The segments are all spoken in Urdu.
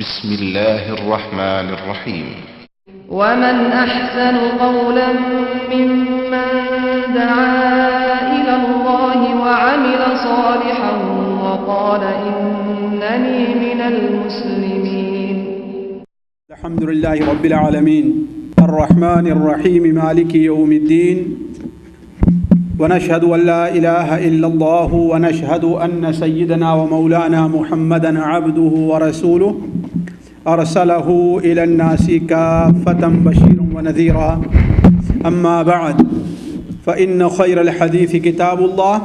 بسم الله الرحمن الرحيم. ومن أحسن قولا ممن دعا إلى الله وعمل صالحا وقال إنني من المسلمين. الحمد لله رب العالمين الرحمن الرحيم مالك يوم الدين ونشهد أن لا إله إلا الله ونشهد أن سيدنا ومولانا محمدا عبده ورسوله أرسله إلى الناس كافة بشيرا ونذيرا. أما بعد فإن خير الحديث كتاب الله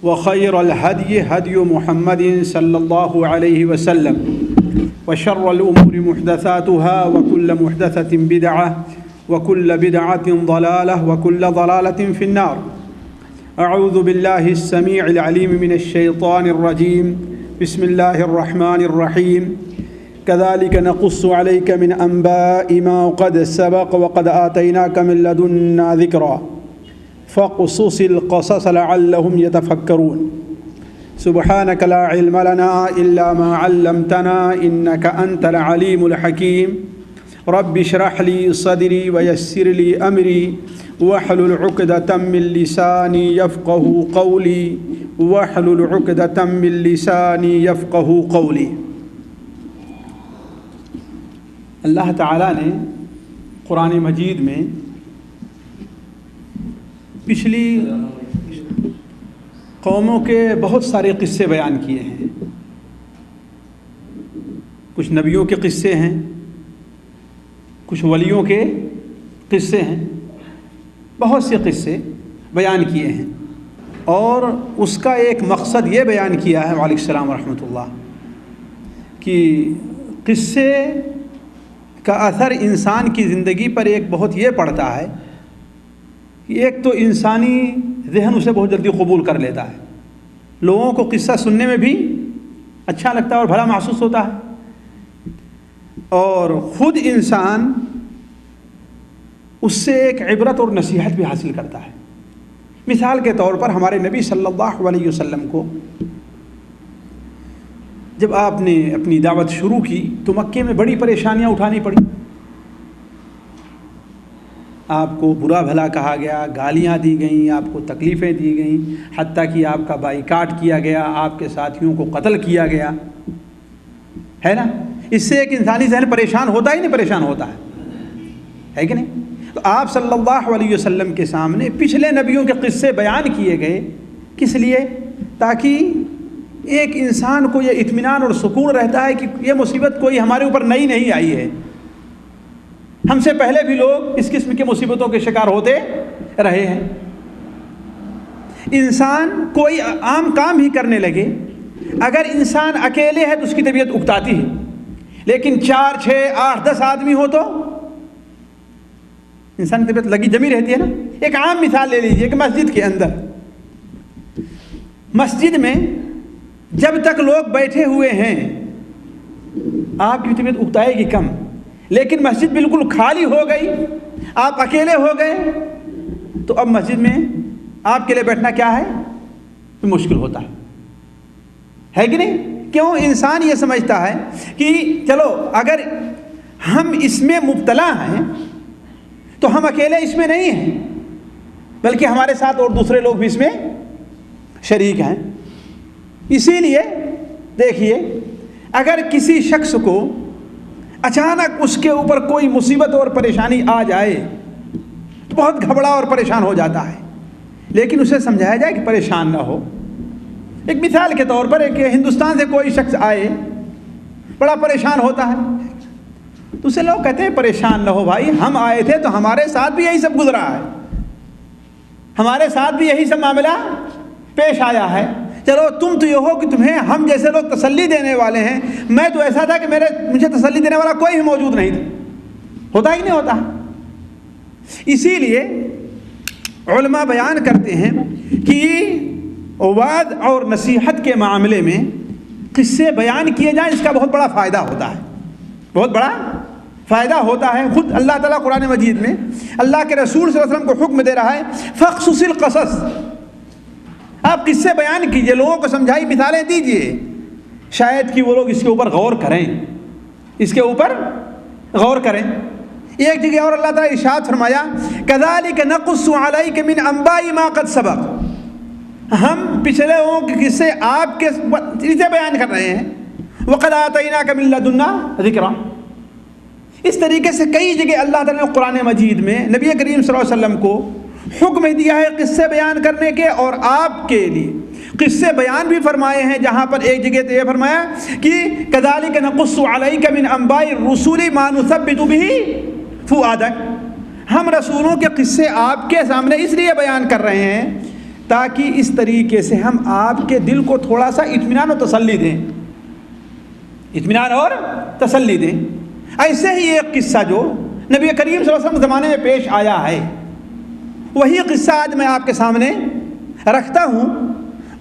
وخير الهدي هدي محمد صلى الله عليه وسلم وشر الأمور محدثاتها وكل محدثة بدعة وكل بدعة ضلالة وكل ضلالة في النار. أعوذ بالله السميع العليم من الشيطان الرجيم. بسم الله الرحمن الرحيم. كذلك نقص عليك من أنباء ما قد سبق وقد آتيناك من لدنا ذكرا فاقصص القصص لعلهم يتفكرون. سبحانك لا علم لنا إلا ما علمتنا إنك أنت العليم الحكيم. رب اشرح لي صدري ويسر لي أمري واحلل عقدة من لساني يفقه قولي واحلل عقدة من لساني يفقه قولي. اللہ تعالیٰ نے قرآن مجید میں پچھلی قوموں کے بہت سارے قصے بیان کیے ہیں. کچھ نبیوں کے قصے ہیں، کچھ ولیوں کے قصے ہیں، بہت سے قصے بیان کیے ہیں. اور اس کا ایک مقصد یہ بیان کیا ہے وعلیکم السلام ورحمۃ اللہ کہ قصے کا اثر انسان کی زندگی پر ایک بہت یہ پڑتا ہے کہ ایک تو انسانی ذہن اسے بہت جلدی قبول کر لیتا ہے. لوگوں کو قصہ سننے میں بھی اچھا لگتا ہے اور بھلا محسوس ہوتا ہے، اور خود انسان اس سے ایک عبرت اور نصیحت بھی حاصل کرتا ہے. مثال کے طور پر ہمارے نبی صلی اللہ علیہ وسلم کو جب آپ نے اپنی دعوت شروع کی تو مکے میں بڑی پریشانیاں اٹھانی پڑی. آپ کو برا بھلا کہا گیا، گالیاں دی گئیں، آپ کو تکلیفیں دی گئیں، حتیٰ کہ آپ کا بائیکاٹ کیا گیا، آپ کے ساتھیوں کو قتل کیا گیا ہے نا. اس سے ایک انسانی ذہن پریشان ہوتا ہی نہیں، پریشان ہوتا ہے کہ نہیں. تو آپ صلی اللہ علیہ وسلم کے سامنے پچھلے نبیوں کے قصے بیان کیے گئے. کس لیے؟ تاکہ ایک انسان کو یہ اطمینان اور سکون رہتا ہے کہ یہ مصیبت کوئی ہمارے اوپر نئی نہیں آئی ہے، ہم سے پہلے بھی لوگ اس قسم کی مصیبتوں کے شکار ہوتے رہے ہیں. انسان کوئی عام کام ہی کرنے لگے، اگر انسان اکیلے ہے تو اس کی طبیعت اکتاتی ہے، لیکن 4 6 8 10 آدمی ہو تو انسان کی طبیعت لگی جمی رہتی ہے نا. ایک عام مثال لے لیجئے کہ مسجد کے اندر، مسجد میں جب تک لوگ بیٹھے ہوئے ہیں آپ کی طبیعت اکتائے گی کم، لیکن مسجد بالکل خالی ہو گئی، آپ اکیلے ہو گئے تو اب مسجد میں آپ کے لیے بیٹھنا کیا ہے؟ مشکل ہوتا ہے کہ نہیں. کیوں؟ انسان یہ سمجھتا ہے کہ چلو اگر ہم اس میں مبتلا ہیں تو ہم اکیلے اس میں نہیں ہیں، بلکہ ہمارے ساتھ اور دوسرے لوگ بھی اس میں شریک ہیں. اسی لیے دیکھیے، اگر کسی شخص کو اچانک اس کے اوپر کوئی مصیبت اور پریشانی آ جائے تو بہت گھبرا اور پریشان ہو جاتا ہے، لیکن اسے سمجھایا جائے کہ پریشان نہ ہو. ایک مثال کے طور پر ایک ہندوستان سے کوئی شخص آئے بڑا پریشان ہوتا ہے تو اسے لوگ کہتے ہیں پریشان نہ ہو بھائی، ہم آئے تھے تو ہمارے ساتھ بھی یہی سب گزرا ہے، ہمارے ساتھ بھی یہی سب معاملہ پیش آیا ہے. چلو تم تو یہ ہو کہ تمہیں ہم جیسے لوگ تسلی دینے والے ہیں، میں تو ایسا تھا کہ مجھے تسلی دینے والا کوئی بھی موجود نہیں تھا. ہوتا ہی نہیں ہوتا. اسی لیے علماء بیان کرتے ہیں کہ وعظ اور نصیحت کے معاملے میں قصے بیان کیے جائیں، اس کا بہت بڑا فائدہ ہوتا ہے، بہت بڑا فائدہ ہوتا ہے. خود اللہ تعالیٰ قرآن مجید میں اللہ کے رسول صلی اللہ علیہ وسلم کو حکم دے رہا ہے فقصص القصص، آپ قصے بیان کیجئے، لوگوں کو سمجھائی، مثالیں دیجئے، شاید کہ وہ لوگ اس کے اوپر غور کریں. اس کے اوپر غور کریں۔ ایک جگہ اور اللہ تعالیٰ ارشاد فرمایا کذالک نقص علیک من انباء ما قد سبق، ہم پچھلے لوگوں کے قصے آپ کے سے بیان کر رہے ہیں۔ وقد آتیناک من لدنا ذکرا، اس طریقے سے کئی جگہ اللہ تعالیٰ نے قرآن مجید میں نبی کریم صلی اللہ علیہ وسلم کو حکم دیا ہے قصے بیان کرنے کے، اور آپ کے لیے قصے بیان بھی فرمائے ہیں، جہاں پر ایک جگہ تو یہ فرمایا کہ کذالک نقص علیک من انباء الرسول ما نثبت به فؤادک، ہم رسولوں کے قصے آپ کے سامنے اس لیے بیان کر رہے ہیں تاکہ اس طریقے سے ہم آپ کے دل کو تھوڑا سا اطمینان اور تسلی دیں، اطمینان اور تسلی دیں۔ ایسے ہی ایک قصہ جو نبی کریم صلی اللہ علیہ وسلم کے زمانے میں پیش آیا ہے، وہی قصہ آج میں آپ کے سامنے رکھتا ہوں،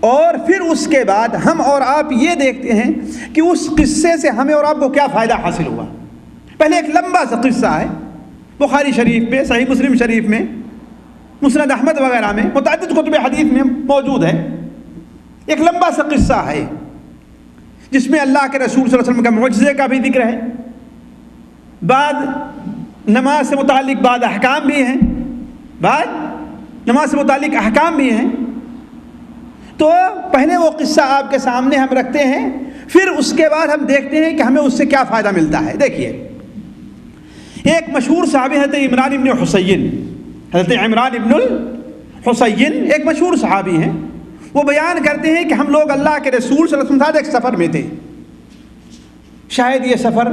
اور پھر اس کے بعد ہم اور آپ یہ دیکھتے ہیں کہ اس قصے سے ہمیں اور آپ کو کیا فائدہ حاصل ہوا۔ پہلے ایک لمبا سا قصہ ہے، بخاری شریف میں، صحیح مسلم شریف میں، مسند احمد وغیرہ میں، متعدد کتب حدیث میں موجود ہے۔ ایک لمبا سا قصہ ہے جس میں اللہ کے رسول صلی اللہ علیہ وسلم کا معجزے کا بھی ذکر ہے، بعد نماز سے متعلق بعض احکام بھی ہیں، بعد نماز سے متعلق احکام بھی ہیں۔ تو پہلے وہ قصہ آپ کے سامنے ہم رکھتے ہیں، پھر اس کے بعد ہم دیکھتے ہیں کہ ہمیں اس سے کیا فائدہ ملتا ہے۔ دیکھیے، ایک مشہور صحابی حضرت عمران ابن حسین، حضرت عمران ابن الحسین ایک مشہور صحابی ہیں، وہ بیان کرتے ہیں کہ ہم لوگ اللہ کے رسول صلی اللہ علیہ وسلم کے ساتھ ایک سفر میں تھے، شاید یہ سفر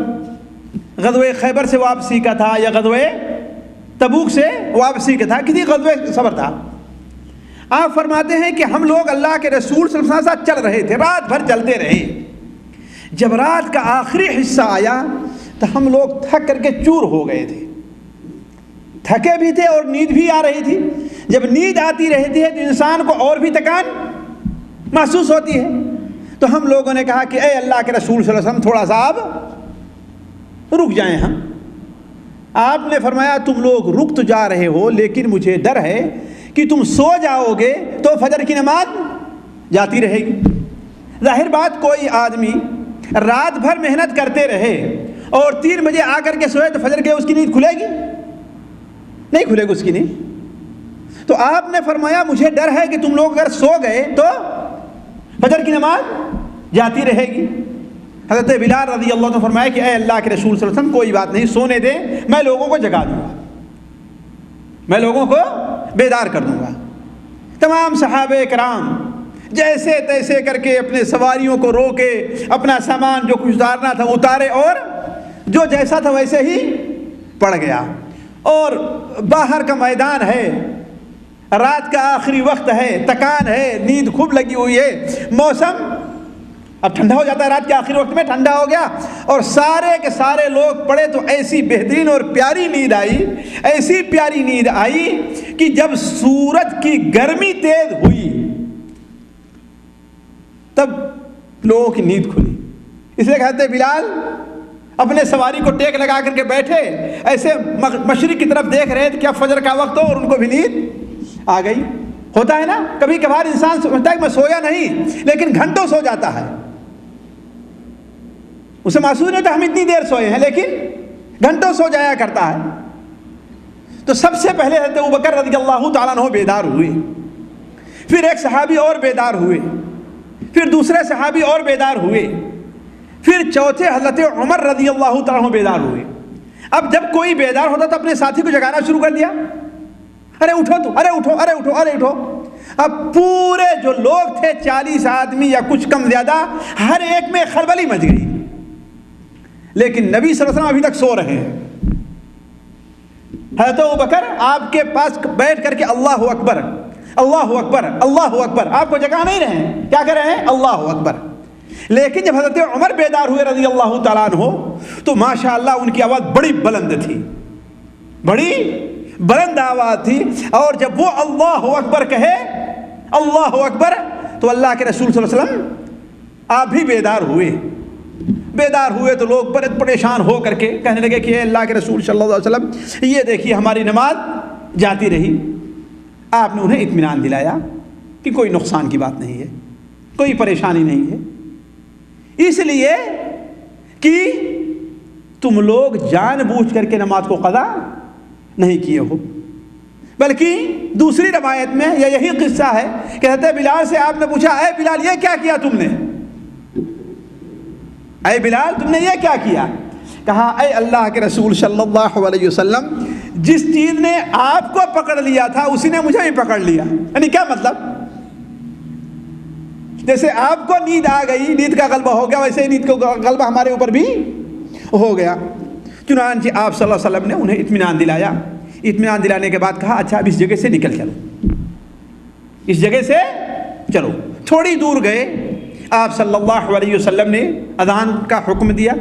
غزوہ خیبر سے واپسی کا تھا یا غزوہ تبوک سے واپسی کا تھا، کسی غزوہ سفر تھا۔ آپ فرماتے ہیں کہ ہم لوگ اللہ کے رسول صلی اللہ علیہ وسلم کے ساتھ چل رہے تھے، رات بھر چلتے رہے، جب رات کا آخری حصہ آیا تو ہم لوگ تھک کر کے چور ہو گئے تھے، تھکے بھی تھے اور نیند بھی آ رہی تھی۔ جب نیند آتی رہتی ہے تو انسان کو اور بھی تکان محسوس ہوتی ہے، تو ہم لوگوں نے کہا کہ اے اللہ کے رسول صلی اللہ علیہ وسلم تھوڑا سا آپ رک جائیں ہم۔ آپ نے فرمایا تم لوگ رک تو جا رہے ہو، لیکن مجھے ڈر ہے کہ تم سو جاؤ گے تو فجر کی نماز جاتی رہے گی۔ ظاہر بات، کوئی آدمی رات بھر محنت کرتے رہے اور 3 بجے آ کر کے سوئے تو فجر کے اس کی نیند کھلے گی؟ نہیں کھلے گی اس کی نیند۔ تو آپ نے فرمایا مجھے ڈر ہے کہ تم لوگ اگر سو گئے تو فجر کی نماز جاتی رہے گی۔ حضرت بلال رضی اللہ عنہ نے فرمایا کہ اے اللہ کے رسول صلی اللہ علیہ وسلم کوئی بات نہیں، سونے دیں، میں لوگوں کو جگا دوں گا، میں لوگوں کو بیدار کر دوں گا۔ تمام صحابہ کرام جیسے تیسے کر کے اپنے سواریوں کو روکے، اپنا سامان جو کچھ اتارنا تھا اتارے، اور جو جیسا تھا ویسے ہی پڑ گیا۔ اور باہر کا میدان ہے، رات کا آخری وقت ہے، تکان ہے، نیند خوب لگی ہوئی ہے، موسم اب ٹھنڈا ہو جاتا ہے، رات کے آخری وقت میں ٹھنڈا ہو گیا، اور سارے کے سارے لوگ پڑے تو ایسی بہترین اور پیاری نیند آئی، ایسی پیاری نیند آئی کہ جب سورج کی گرمی تیز ہوئی تب لوگوں کی نیند کھلی۔ اس لیے کہتے بلال اپنے سواری کو ٹیک لگا کر کے بیٹھے، ایسے مشرق کی طرف دیکھ رہے تھے کہ اب فجر کا وقت ہو، اور ان کو بھی نیند آ گئی۔ ہوتا ہے نا کبھی کبھار انسان سمجھتا ہے کہ میں سویا نہیں، لیکن گھنٹوں سو جاتا ہے، اسے محسوس نہیں ہوتا ہم اتنی دیر سوئے ہیں، لیکن گھنٹوں سو جایا کرتا ہے۔ تو سب سے پہلے حضرت ابوبکر رضی اللہ تعالیٰ عنہ بیدار ہوئے، پھر ایک صحابی اور بیدار ہوئے، پھر دوسرے صحابی اور بیدار ہوئے، پھر چوتھے حضرت عمر رضی اللہ تعالیٰ عنہ بیدار ہوئے۔ اب جب کوئی بیدار ہوتا تو اپنے ساتھی کو جگانا شروع کر دیا، ارے اٹھو تو، ارے اٹھو، ارے اٹھو، ارے اٹھو۔ اب پورے جو لوگ تھے 40 آدمی یا کچھ کم زیادہ، ہر ایک میں خلبلی مچ گئی، لیکن نبی صلی اللہ علیہ وسلم ابھی تک سو رہے ہیں۔ حضرت ابوبکر آپ کے پاس بیٹھ کر کے اللہ اکبر، اللہ اکبر، اللہ اکبر، آپ کو جگا نہیں رہے ہیں، کیا کر رہے ہیں؟ اللہ اکبر۔ لیکن جب حضرت عمر بیدار ہوئے رضی اللہ تعالیٰ عنہ تو ماشاءاللہ ان کی آواز بڑی بلند تھی، بڑی بلند آواز تھی، اور جب وہ اللہ اکبر کہے، اللہ اکبر، تو اللہ کے رسول صلی اللہ علیہ وسلم آپ بھی بیدار ہوئے۔ بیدار ہوئے تو لوگ بڑے پریشان ہو کر کے کہنے لگے کہ اے اللہ کے رسول صلی اللہ علیہ وسلم یہ دیکھیے ہماری نماز جاتی رہی۔ آپ نے انہیں اطمینان دلایا کہ کوئی نقصان کی بات نہیں ہے، کوئی پریشانی نہیں ہے، اس لیے کہ تم لوگ جان بوجھ کر کے نماز کو قضا نہیں کیے ہو، بلکہ دوسری روایت میں یہی قصہ ہے کہ حضرت بلال سے آپ نے پوچھا اے بلال یہ کیا کیا تم نے، اے بلال تم نے یہ کیا کیا؟ کہا اے اللہ کے رسول صلی اللہ علیہ وسلم جس چیز نے آپ کو پکڑ لیا تھا اسی نے مجھے بھی پکڑ لیا۔ یعنی کیا مطلب؟ جیسے آپ کو نیند آ گئی، نیند کا غلبہ ہو گیا، ویسے ہی نیند کا غلبہ ہمارے اوپر بھی ہو گیا۔ چنانچہ آپ صلی اللہ علیہ وسلم نے انہیں اطمینان دلایا، اطمینان دلانے کے بعد کہا اچھا اب اس جگہ سے نکل چلو، اس جگہ سے چلو۔ تھوڑی دور گئے، آپ صلی اللہ علیہ وسلم نے اذان کا حکم دیا،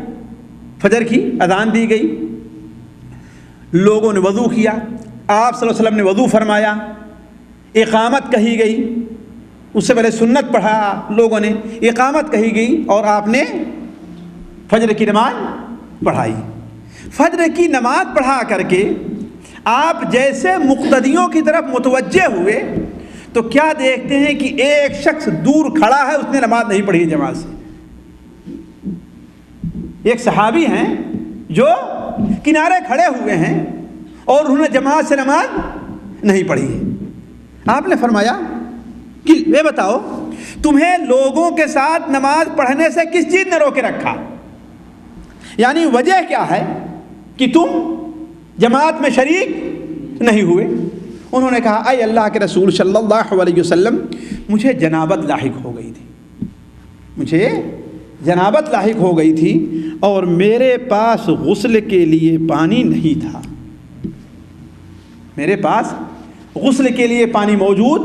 فجر کی اذان دی گئی، لوگوں نے وضو کیا، آپ صلی اللہ علیہ وسلم نے وضو فرمایا، اقامت کہی گئی، اس سے پہلے سنت پڑھا لوگوں نے، اقامت کہی گئی اور آپ نے فجر کی نماز پڑھائی۔ فجر کی نماز پڑھا کر کے آپ جیسے مقتدیوں کی طرف متوجہ ہوئے تو کیا دیکھتے ہیں کہ ایک شخص دور کھڑا ہے، اس نے نماز نہیں پڑھی جماعت سے۔ ایک صحابی ہیں جو کنارے کھڑے ہوئے ہیں اور انہوں نے جماعت سے نماز نہیں پڑھی ہے۔ آپ نے فرمایا کہ یہ بتاؤ تمہیں لوگوں کے ساتھ نماز پڑھنے سے کس چیز نے روکے رکھا، یعنی وجہ کیا ہے کہ تم جماعت میں شریک نہیں ہوئے؟ انہوں نے کہا اے اللہ کے رسول صلی اللہ علیہ وسلم مجھے جنابت لاحق ہو گئی تھی، مجھے جنابت لاحق ہو گئی تھی اور میرے پاس غسل کے لیے پانی نہیں تھا، میرے پاس غسل کے لیے پانی موجود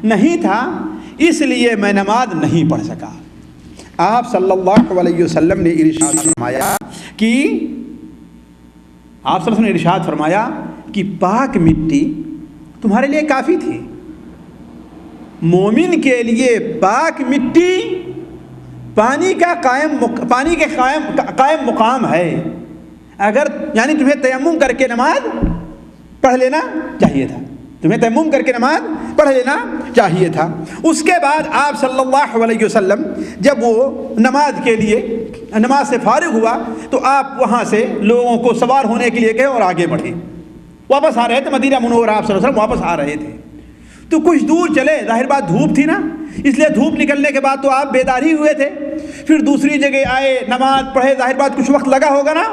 نہیں تھا، اس لیے میں نماز نہیں پڑھ سکا۔ آپ صلی اللہ علیہ وسلم نے ارشاد فرمایا کہ آپ صلی اللہ علیہ وسلم نے ارشاد فرمایا کہ پاک مٹی تمہارے لیے کافی تھی۔ مومن کے لیے پاک مٹی پانی کے قائم مقام ہے، اگر یعنی تمہیں تیمم کر کے نماز پڑھ لینا چاہیے تھا، تمہیں تیمم کر کے نماز پڑھ لینا چاہیے تھا۔ اس کے بعد آپ صلی اللہ علیہ وسلم جب وہ نماز کے لیے نماز سے فارغ ہوا تو آپ وہاں سے لوگوں کو سوار ہونے کے لیے کہے اور آگے بڑھے، واپس آ رہے تھے مدینہ منورہ، آپ صلی اللہ علیہ وسلم واپس آ رہے تھے تو کچھ دور چلے، ظاہر بات دھوپ تھی نا، اس لیے دھوپ نکلنے کے بعد تو آپ بیدار ہی ہوئے تھے، پھر دوسری جگہ آئے نماز پڑھے، ظاہر بات کچھ وقت لگا ہوگا نا،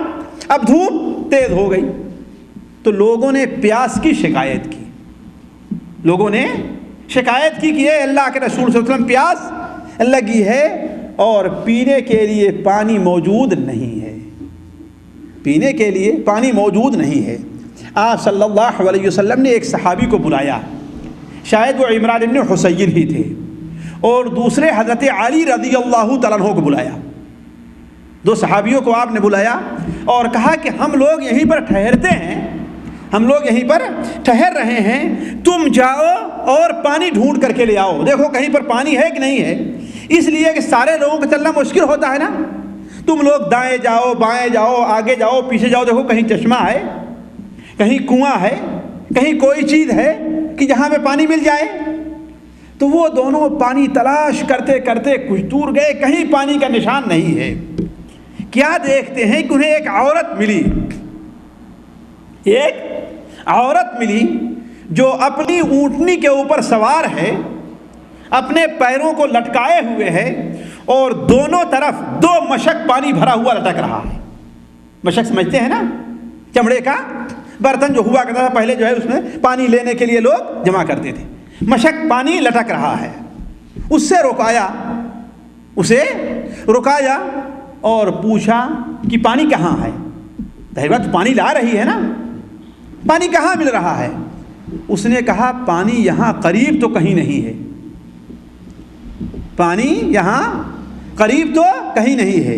اب دھوپ تیز ہو گئی تو لوگوں نے پیاس کی شکایت کی، لوگوں نے شکایت کی کہ اے اللہ کے رسول صلی اللہ علیہ وسلم پیاس لگی ہے اور پینے کے لیے پانی موجود نہیں ہے، پینے کے لیے پانی موجود نہیں ہے۔ آپ صلی اللہ علیہ وسلم نے ایک صحابی کو بلایا، شاید وہ عمران بن حسین ہی تھے، اور دوسرے حضرت علی رضی اللہ تعالیٰ عنہ کو بلایا، دو صحابیوں کو آپ نے بلایا اور کہا کہ ہم لوگ یہیں پر ٹھہرتے ہیں، ہم لوگ یہیں پر ٹھہر رہے ہیں، تم جاؤ اور پانی ڈھونڈ کر کے لے آؤ، دیکھو کہیں پر پانی ہے کہ نہیں ہے، اس لیے کہ سارے لوگوں کو چلنا مشکل ہوتا ہے نا، تم لوگ دائیں جاؤ بائیں جاؤ آگے جاؤ پیچھے جاؤ، دیکھو کہیں چشمہ ہے، کہیں کنواں ہے، کہیں کوئی چیز ہے کہ جہاں پہ پانی مل جائے۔ تو وہ دونوں پانی تلاش کرتے کرتے کچھ دور گئے، کہیں پانی کا نشان نہیں ہے۔ کیا دیکھتے ہیں کہ انہیں ایک عورت ملی، ایک عورت ملی جو اپنی اونٹنی کے اوپر سوار ہے، اپنے پیروں کو لٹکائے ہوئے ہے اور دونوں طرف دو مشک پانی بھرا ہوا لٹک رہا ہے۔ مشک سمجھتے ہیں نا، چمڑے کا برتن جو ہوا کرتا تھا پہلے، جو ہے اس میں پانی لینے کے لیے لوگ جمع کرتے تھے، مشک پانی لٹک رہا ہے۔ اسے رکایا اور پوچھا کہ پانی کہاں ہے، ظاہر بات پانی لا رہی ہے نا، پانی کہاں مل رہا ہے؟ اس نے کہا پانی یہاں قریب تو کہیں نہیں ہے، پانی یہاں قریب تو کہیں نہیں ہے۔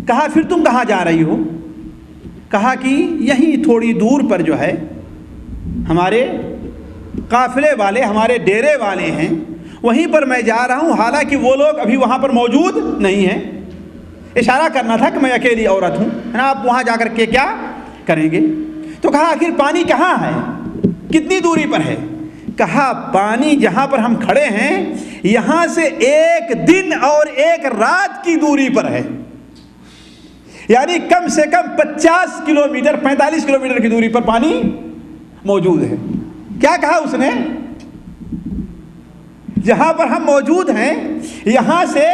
کہا پھر تم کہاں جا رہی ہو؟ کہا کہ یہیں تھوڑی دور پر جو ہے ہمارے قافلے والے، ہمارے ڈیرے والے ہیں، وہیں پر میں جا رہا ہوں، حالانکہ وہ لوگ ابھی وہاں پر موجود نہیں ہیں۔ اشارہ کرنا تھا کہ میں اکیلی عورت ہوں نا، آپ وہاں جا کر کے کیا کریں گے؟ تو کہا آخر پانی کہاں ہے، کتنی دوری پر ہے؟ کہا پانی جہاں پر ہم کھڑے ہیں یہاں سے ایک دن اور ایک رات کی دوری پر ہے، یعنی کم سے کم 50 کلومیٹر 45 کلومیٹر کی دوری پر پانی موجود ہے۔ کیا کہا اس نے؟ جہاں پر ہم موجود ہیں یہاں سے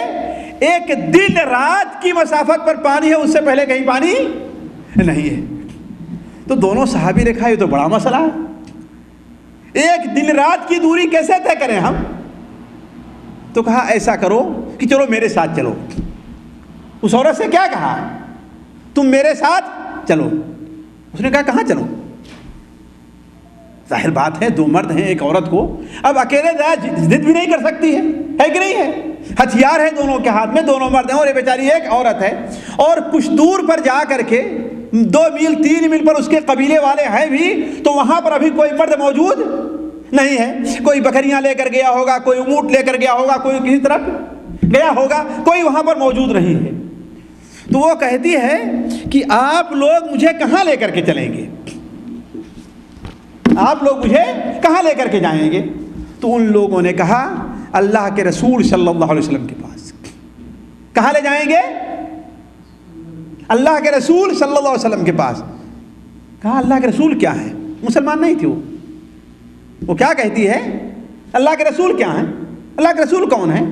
ایک دن رات کی مسافت پر پانی ہے، اس سے پہلے کہیں پانی نہیں ہے۔ تو دونوں صحابی نے کہا یہ تو بڑا مسئلہ ہے، ایک دن رات کی دوری کیسے طے کریں ہم؟ تو کہا ایسا کرو کہ چلو میرے ساتھ چلو۔ اس عورت سے کیا کہا؟ تم میرے ساتھ چلو۔ اس نے کہا کہاں چلو؟ ظاہر بات ہے دو مرد ہیں ایک عورت کو اب اکیلے ضد بھی نہیں کر سکتی ہے کہ نہیں ہے؟ ہتھیار ہے دونوں کے ہاتھ میں، دونوں مرد ہیں اور یہ بیچاری ایک عورت ہے، اور کچھ دور پر جا کر کے 2 میل 3 میل پر اس کے قبیلے والے ہیں بھی، تو وہاں پر ابھی کوئی مرد موجود نہیں ہے۔ کوئی بکریاں لے کر گیا ہوگا، کوئی اونٹ لے کر گیا ہوگا، کوئی کسی طرف گیا ہوگا، کوئی وہاں پر موجود نہیں ہے۔ تو وہ کہتی ہے کہ آپ لوگ مجھے کہاں لے کر کے چلیں گے؟ آپ لوگ مجھے کہاں لے کر کے جائیں گے؟ تو ان لوگوں نے کہا اللہ کے رسول صلی اللہ علیہ وسلم کے پاس۔ کہاں لے جائیں گے؟ اللہ کے رسول صلی اللہ علیہ وسلم کے پاس۔ کہا اللہ کے رسول کیا ہے؟ مسلمان نہیں تھی وہ کیا کہتی ہے؟ اللہ کے رسول کیا ہیں؟ اللہ کے رسول کون ہیں؟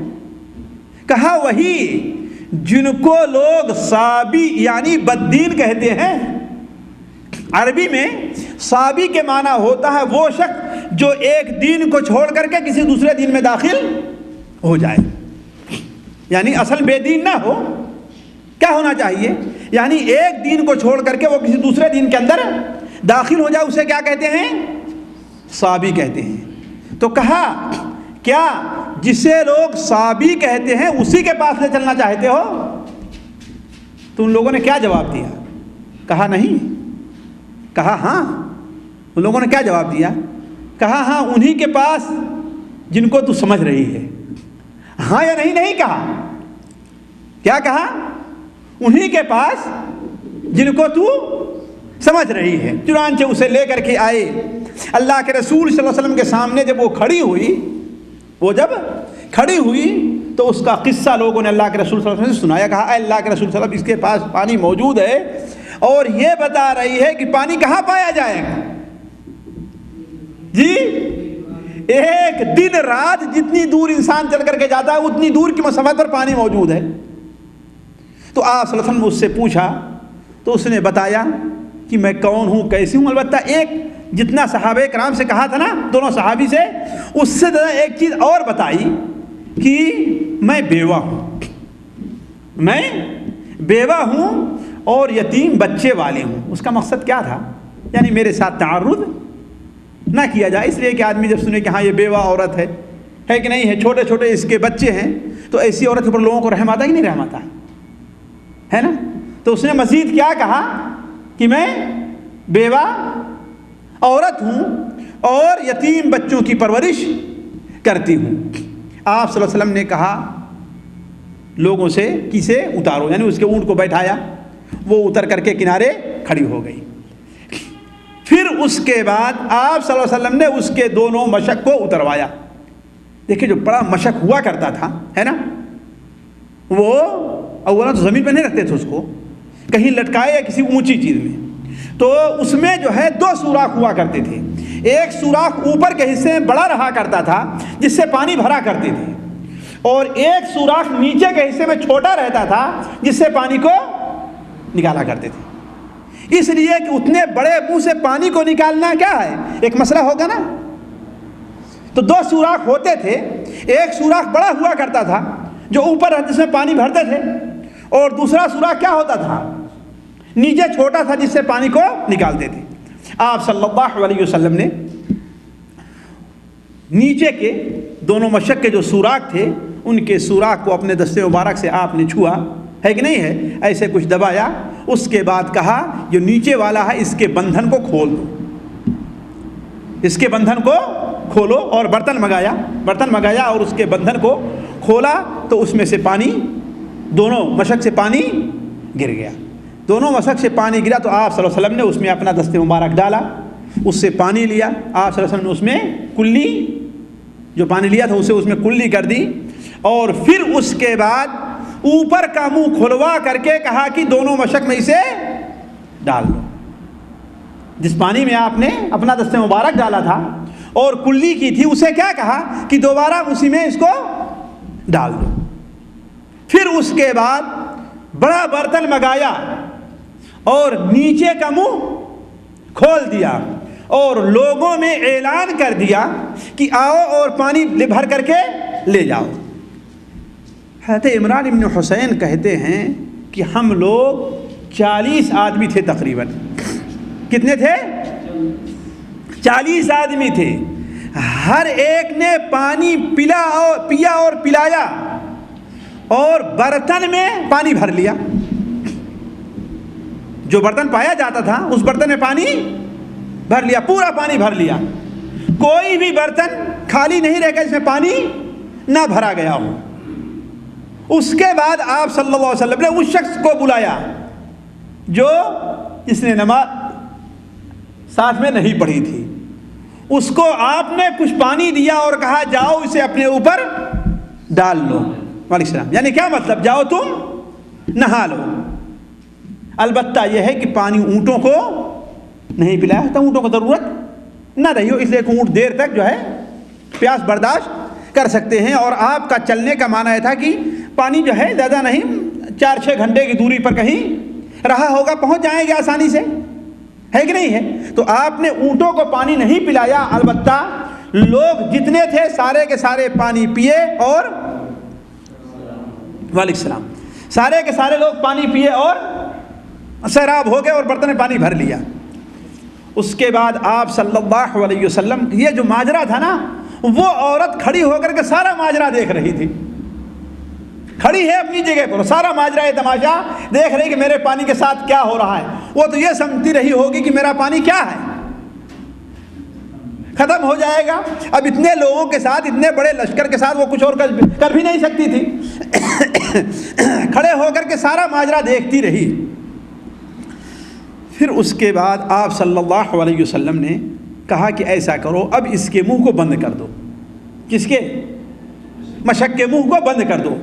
کہا وہی جن کو لوگ صابی یعنی بددین کہتے ہیں۔ عربی میں صابی کے معنی ہوتا ہے وہ شخص جو ایک دین کو چھوڑ کر کے کسی دوسرے دین میں داخل ہو جائے، یعنی اصل بے دین نہ ہو۔ کیا ہونا چاہیے؟ یعنی ایک دین کو چھوڑ کر کے وہ کسی دوسرے دین کے اندر داخل ہو جائے، اسے کیا کہتے ہیں؟ صابی کہتے ہیں۔ تو کہا کیا جسے لوگ صابی کہتے ہیں اسی کے پاس لے چلنا چاہتے ہو؟ تو ان لوگوں نے کیا جواب دیا؟ کہا نہیں۔ کہا ہاں۔ ان لوگوں نے کیا جواب دیا؟ کہا ہاں انہی کے پاس جن کو تو سمجھ رہی ہے۔ ہاں یا نہیں؟ نہیں کہا۔ کیا کہا؟ انہی کے پاس جن کو تو سمجھ رہی ہے۔ چنانچہ اسے لے کر کے آئے اللہ کے رسول صلی اللہ علیہ وسلم کے سامنے۔ جب وہ کھڑی ہوئی تو اس کا قصہ لوگوں نے اللہ کے رسول صلی اللہ علیہ وسلم سے سنایا۔ کہا اے اللہ کے رسول صلی اللہ علیہ وسلم، اس کے پاس پانی موجود ہے اور یہ بتا رہی ہے کہ پانی کہاں پایا جائے گا؟ جی ایک دن رات جتنی دور انسان چل کر کے جاتا ہے اتنی دور کی مسافت پر پانی موجود ہے۔ تو آپ صلی اللہ علیہ وسلم نے اس سے پوچھا تو اس نے بتایا کہ میں کون ہوں، کیسی ہوں۔ البتہ ایک جتنا صحابہ کرام سے کہا تھا نا دونوں صحابی سے، اس سے زیادہ ایک چیز اور بتائی کہ میں بیوہ ہوں، میں بیوہ ہوں اور یتیم بچے والی ہوں۔ اس کا مقصد کیا تھا؟ یعنی میرے ساتھ تعرض نہ کیا جائے، اس لیے کہ آدمی جب سنے کہ ہاں یہ بیوہ عورت ہے کہ نہیں ہے، چھوٹے چھوٹے اس کے بچے ہیں، تو ایسی عورت کے اوپر لوگوں کو رحم آتا ہے کہ نہیں رحم آتا ہے نا؟ تو اس نے مزید کیا کہا کہ میں بیوہ عورت ہوں اور یتیم بچوں کی پرورش کرتی ہوں۔ آپ صلی اللہ علیہ وسلم نے کہا لوگوں سے کسے اتارو، یعنی اس کے اونٹ کو بیٹھایا، وہ اتر کر کے کنارے کھڑی ہو گئی۔ پھر اس کے بعد آپ صلی اللہ علیہ وسلم نے اس کے دونوں مشک کو اتروایا۔ دیکھیں جو بڑا مشک ہوا کرتا تھا ہے نا، وہ اولا تو زمین پہ نہیں رکھتے تھے، اس کو کہیں لٹکائے یا کسی اونچی چیز میں، تو اس میں جو ہے 2 سوراخ ہوا کرتے تھے۔ ایک سوراخ اوپر کے حصے میں بڑا رہا کرتا تھا جس سے پانی بھرا کرتے تھے، اور ایک سوراخ نیچے کے حصے میں چھوٹا رہتا تھا جس سے پانی کو نکالا کرتے تھے۔ اس لیے کہ اتنے بڑے منہ سے پانی کو نکالنا کیا ہے، ایک مسئلہ ہوگا نا۔ تو 2 سوراخ ہوتے تھے، ایک سوراخ بڑا ہوا کرتا تھا جو اوپر جس میں پانی بھرتے تھے، اور دوسرا سوراخ کیا ہوتا تھا، نیچے چھوٹا تھا جس سے پانی کو نکالتے تھے۔ آپ صلی اللہ علیہ وسلم نے نیچے کے دونوں مشک کے جو سوراخ تھے ان کے سوراخ کو اپنے دستے مبارک سے آپ نے چھوا ہے کہ نہیں ہے، ایسے کچھ دبایا، اس کے بعد کہا جو نیچے والا ہے اس کے بندھن کو کھول دو، اس کے بندھن کو کھولو، اور برتن منگایا اور اس کے بندھن کو کھولا تو اس میں سے پانی، دونوں مشک سے پانی گر گیا۔ دونوں مشک سے پانی گرا تو آپ صلی اللہ علیہ وسلم نے اس میں اپنا دست مبارک ڈالا، اس سے پانی لیا۔ آپ صلی اللہ علیہ وسلم نے اس میں کلی جو پانی لیا تھا اسے اس میں کلی کر دی، اور پھر اس کے بعد اوپر کا منہ کھلوا کر کے کہا کہ دونوں مشک میں اسے ڈال دو. جس پانی میں آپ نے اپنا دست مبارک ڈالا تھا اور کلی کی تھی اسے کیا کہا کہ دوبارہ اسی میں اس کو ڈال دو. پھر اس کے بعد بڑا برتن منگایا اور نیچے کا منہ کھول دیا اور لوگوں میں اعلان کر دیا کہ آؤ اور پانی بھر کر کے لے جاؤ. حضرت عمران بن حسین کہتے ہیں کہ ہم لوگ 40 آدمی تھے تقریباً. کتنے تھے؟ 40 آدمی تھے. ہر ایک نے پانی پیا اور پلایا اور برتن میں پانی بھر لیا. جو برتن پایا جاتا تھا اس برتن میں پانی بھر لیا, پورا پانی بھر لیا. کوئی بھی برتن خالی نہیں رہ گیا جس میں پانی نہ بھرا گیا ہو. اس کے بعد آپ صلی اللہ علیہ وسلم نے اس شخص کو بلایا جو اس نے نماز ساتھ میں نہیں پڑھی تھی. اس کو آپ نے کچھ پانی دیا اور کہا جاؤ اسے اپنے اوپر ڈال لو. وعلیکم السلام. یعنی کیا مطلب؟ جاؤ تم نہا لو. البتہ یہ ہے کہ پانی اونٹوں کو نہیں پلایا تھا, اونٹوں کو ضرورت نہ رہی ہو, اس لیے کہ اونٹ دیر تک جو ہے پیاس برداشت کر سکتے ہیں. اور آپ کا چلنے کا معنی یہ تھا کہ پانی جو ہے زیادہ نہیں, 4-6 گھنٹے کی دوری پر کہیں رہا ہوگا, پہنچ جائیں گے آسانی سے, ہے کہ نہیں ہے. تو آپ نے اونٹوں کو پانی نہیں پلایا. البتہ لوگ جتنے تھے سارے کے سارے پانی پیے اور وعلیکم السلام, سارے کے سارے لوگ پانی پیے اور سیراب ہو گئے اور برتن میں پانی بھر لیا. اس کے بعد آپ صلی اللہ علیہ وسلم, یہ جو ماجرا تھا نا, وہ عورت کھڑی ہو کر کے سارا ماجرا دیکھ رہی تھی. کھڑی ہے اپنی جگہ پر, سارا ماجرا یہ تماشا دیکھ رہی کہ میرے پانی کے ساتھ کیا ہو رہا ہے. وہ تو یہ سمجھتی رہی ہوگی کہ میرا پانی کیا ہے, ختم ہو جائے گا. اب اتنے لوگوں کے ساتھ, اتنے بڑے لشکر کے ساتھ وہ کچھ اور کر بھی نہیں سکتی تھی. کھڑے ہو کر کے سارا ماجرا دیکھتی رہی. پھر اس کے بعد آپ صلی اللہ علیہ وسلم نے کہا کہ ایسا کرو, اب اس کے منہ کو بند کر دو. کس کے؟ مشک کے منہ کو بند کر دو.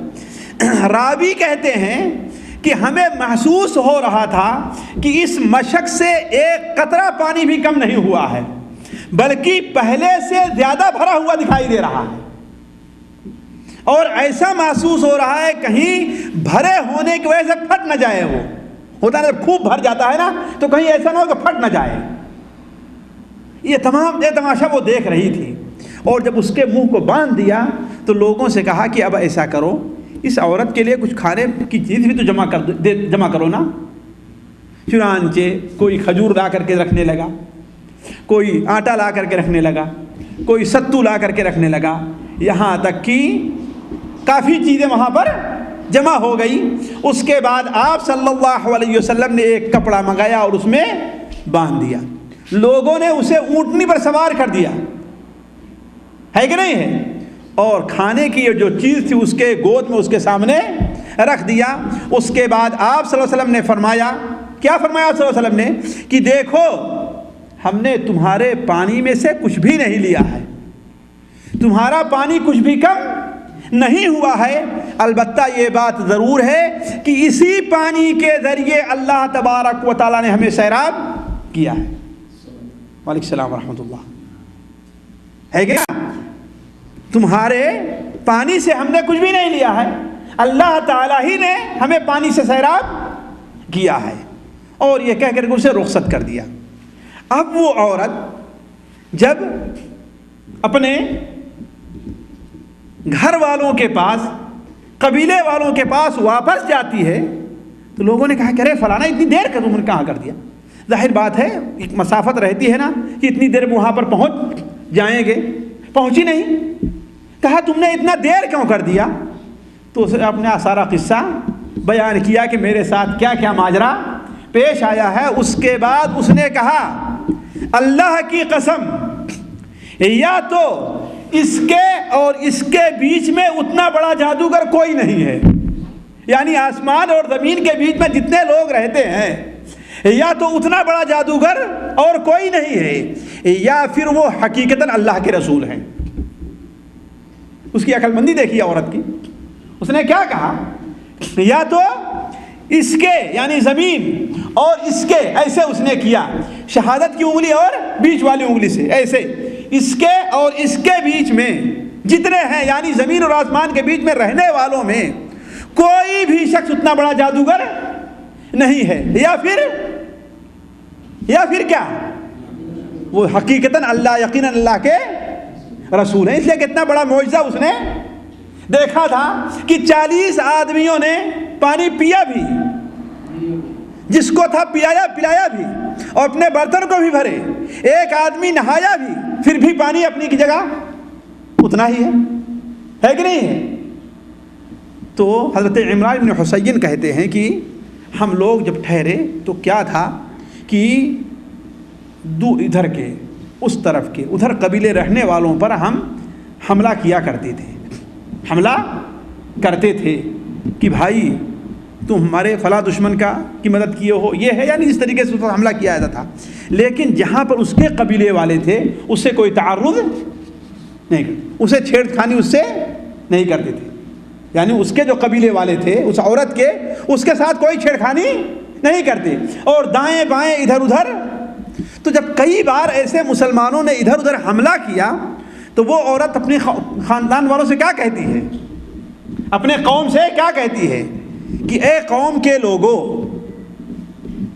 راوی کہتے ہیں کہ ہمیں محسوس ہو رہا تھا کہ اس مشک سے ایک قطرہ پانی بھی کم نہیں ہوا ہے, بلکہ پہلے سے زیادہ بھرا ہوا دکھائی دے رہا ہے. اور ایسا محسوس ہو رہا ہے کہیں بھرے ہونے کی وجہ سے پھٹ نہ جائے. وہ ہوتا ہے خوب بھر جاتا ہے نا, تو کہیں ایسا نہ ہو کہ پھٹ نہ جائے. یہ تمام تماشا وہ دیکھ رہی تھی. اور جب اس کے منہ کو باندھ دیا تو لوگوں سے کہا کہ اب ایسا کرو, اس عورت کے لیے کچھ کھانے کی چیز بھی تو جمع کرو نا. چنانچہ کوئی کھجور لا کر کے رکھنے لگا, کوئی آٹا لا کر کے رکھنے لگا, کوئی ستو لا کر کے رکھنے لگا, یہاں تک کہ کافی چیزیں وہاں پر جمع ہو گئی. اس کے بعد آپ صلی اللہ علیہ وسلم نے ایک کپڑا منگایا اور اس میں باندھ دیا. لوگوں نے اسے اونٹنی پر سوار کر دیا, ہے کہ نہیں ہے, اور کھانے کی جو چیز تھی اس کے گود میں اس کے سامنے رکھ دیا. اس کے بعد آپ صلی اللہ علیہ وسلم نے فرمایا, کیا فرمایا آپ صلی اللہ علیہ وسلم نے, کہ دیکھو ہم نے تمہارے پانی میں سے کچھ بھی نہیں لیا ہے, تمہارا پانی کچھ بھی کم نہیں ہوا ہے. البتہ یہ بات ضرور ہے کہ اسی پانی کے ذریعے اللہ تبارک و تعالیٰ نے ہمیں سیراب کیا ہے. وعلیکم السلام ورحمۃ اللہ. ہے کیا؟ تمہارے پانی سے ہم نے کچھ بھی نہیں لیا ہے, اللہ تعالیٰ ہی نے ہمیں پانی سے سیراب کیا ہے. اور یہ کہہ کر کے اسے رخصت کر دیا. اب وہ عورت جب اپنے گھر والوں کے پاس, قبیلے والوں کے پاس واپس جاتی ہے تو لوگوں نے کہا کہ ارے فلانا اتنی دیر کا تم نے کہاں کر دیا. ظاہر بات ہے ایک مسافت رہتی ہے نا کہ اتنی دیر میں وہاں پر پہنچ جائیں گے, پہنچی نہیں. کہا تم نے اتنا دیر کیوں کر دیا؟ تو اس نے اپنا سارا قصہ بیان کیا کہ میرے ساتھ کیا کیا ماجرا پیش آیا ہے. اس کے بعد اس نے کہا اللہ کی قسم, یا تو اس کے اور اس کے بیچ میں اتنا بڑا جادوگر کوئی نہیں ہے, یعنی آسمان اور زمین کے بیچ میں جتنے لوگ رہتے ہیں یا تو اتنا بڑا جادوگر اور کوئی نہیں ہے, یا پھر وہ حقیقتاً اللہ کے رسول ہیں. اس کی عقل مندی دیکھیے عورت کی. اس نے کیا کہا یا تو اس کے یعنی زمین اور اس کے ایسے اس نے کیا، شہادت کی انگلی اور بیچ والی انگلی سے ایسے، اس کے اور اس کے بیچ میں جتنے ہیں یعنی زمین اور آسمان کے بیچ میں رہنے والوں میں کوئی بھی شخص اتنا بڑا جادوگر نہیں ہے، یا پھر کیا وہ حقیقتاً اللہ یقیناً اللہ کے رسول ہیں۔ اس لیے کتنا بڑا معجزہ اس نے دیکھا تھا کہ 40 آدمیوں نے پانی پیا بھی، جس کو تھا پلایا بھی، اور اپنے برتن کو بھی بھرے، ایک آدمی نہایا بھی، پھر بھی پانی اپنی کی جگہ اتنا ہی ہے کہ نہیں ہے؟ تو حضرت عمران بن حسین کہتے ہیں کہ ہم لوگ جب ٹھہرے تو کیا تھا کہ ادھر کے اس طرف کے ادھر قبیلے رہنے والوں پر ہم حملہ کیا کرتے تھے کہ بھائی تم ہمارے فلاں دشمن کی مدد کیے ہو، یہ ہے، یعنی اس طریقے سے حملہ کیا جاتا تھا۔ لیکن جہاں پر اس کے قبیلے والے تھے اس سے کوئی تعرض نہیں کرتے، اسے چھیڑ کھانی اس سے نہیں کرتے تھے، یعنی اس کے جو قبیلے والے تھے اس عورت کے، اس کے ساتھ کوئی چھیڑ خانی نہیں کرتے، اور دائیں بائیں ادھر ادھر۔ تو جب کئی بار ایسے مسلمانوں نے ادھر ادھر حملہ کیا تو وہ عورت اپنے خاندان والوں سے کیا کہتی ہے، اپنے قوم سے کیا کہتی ہے کہ اے قوم کے لوگوں،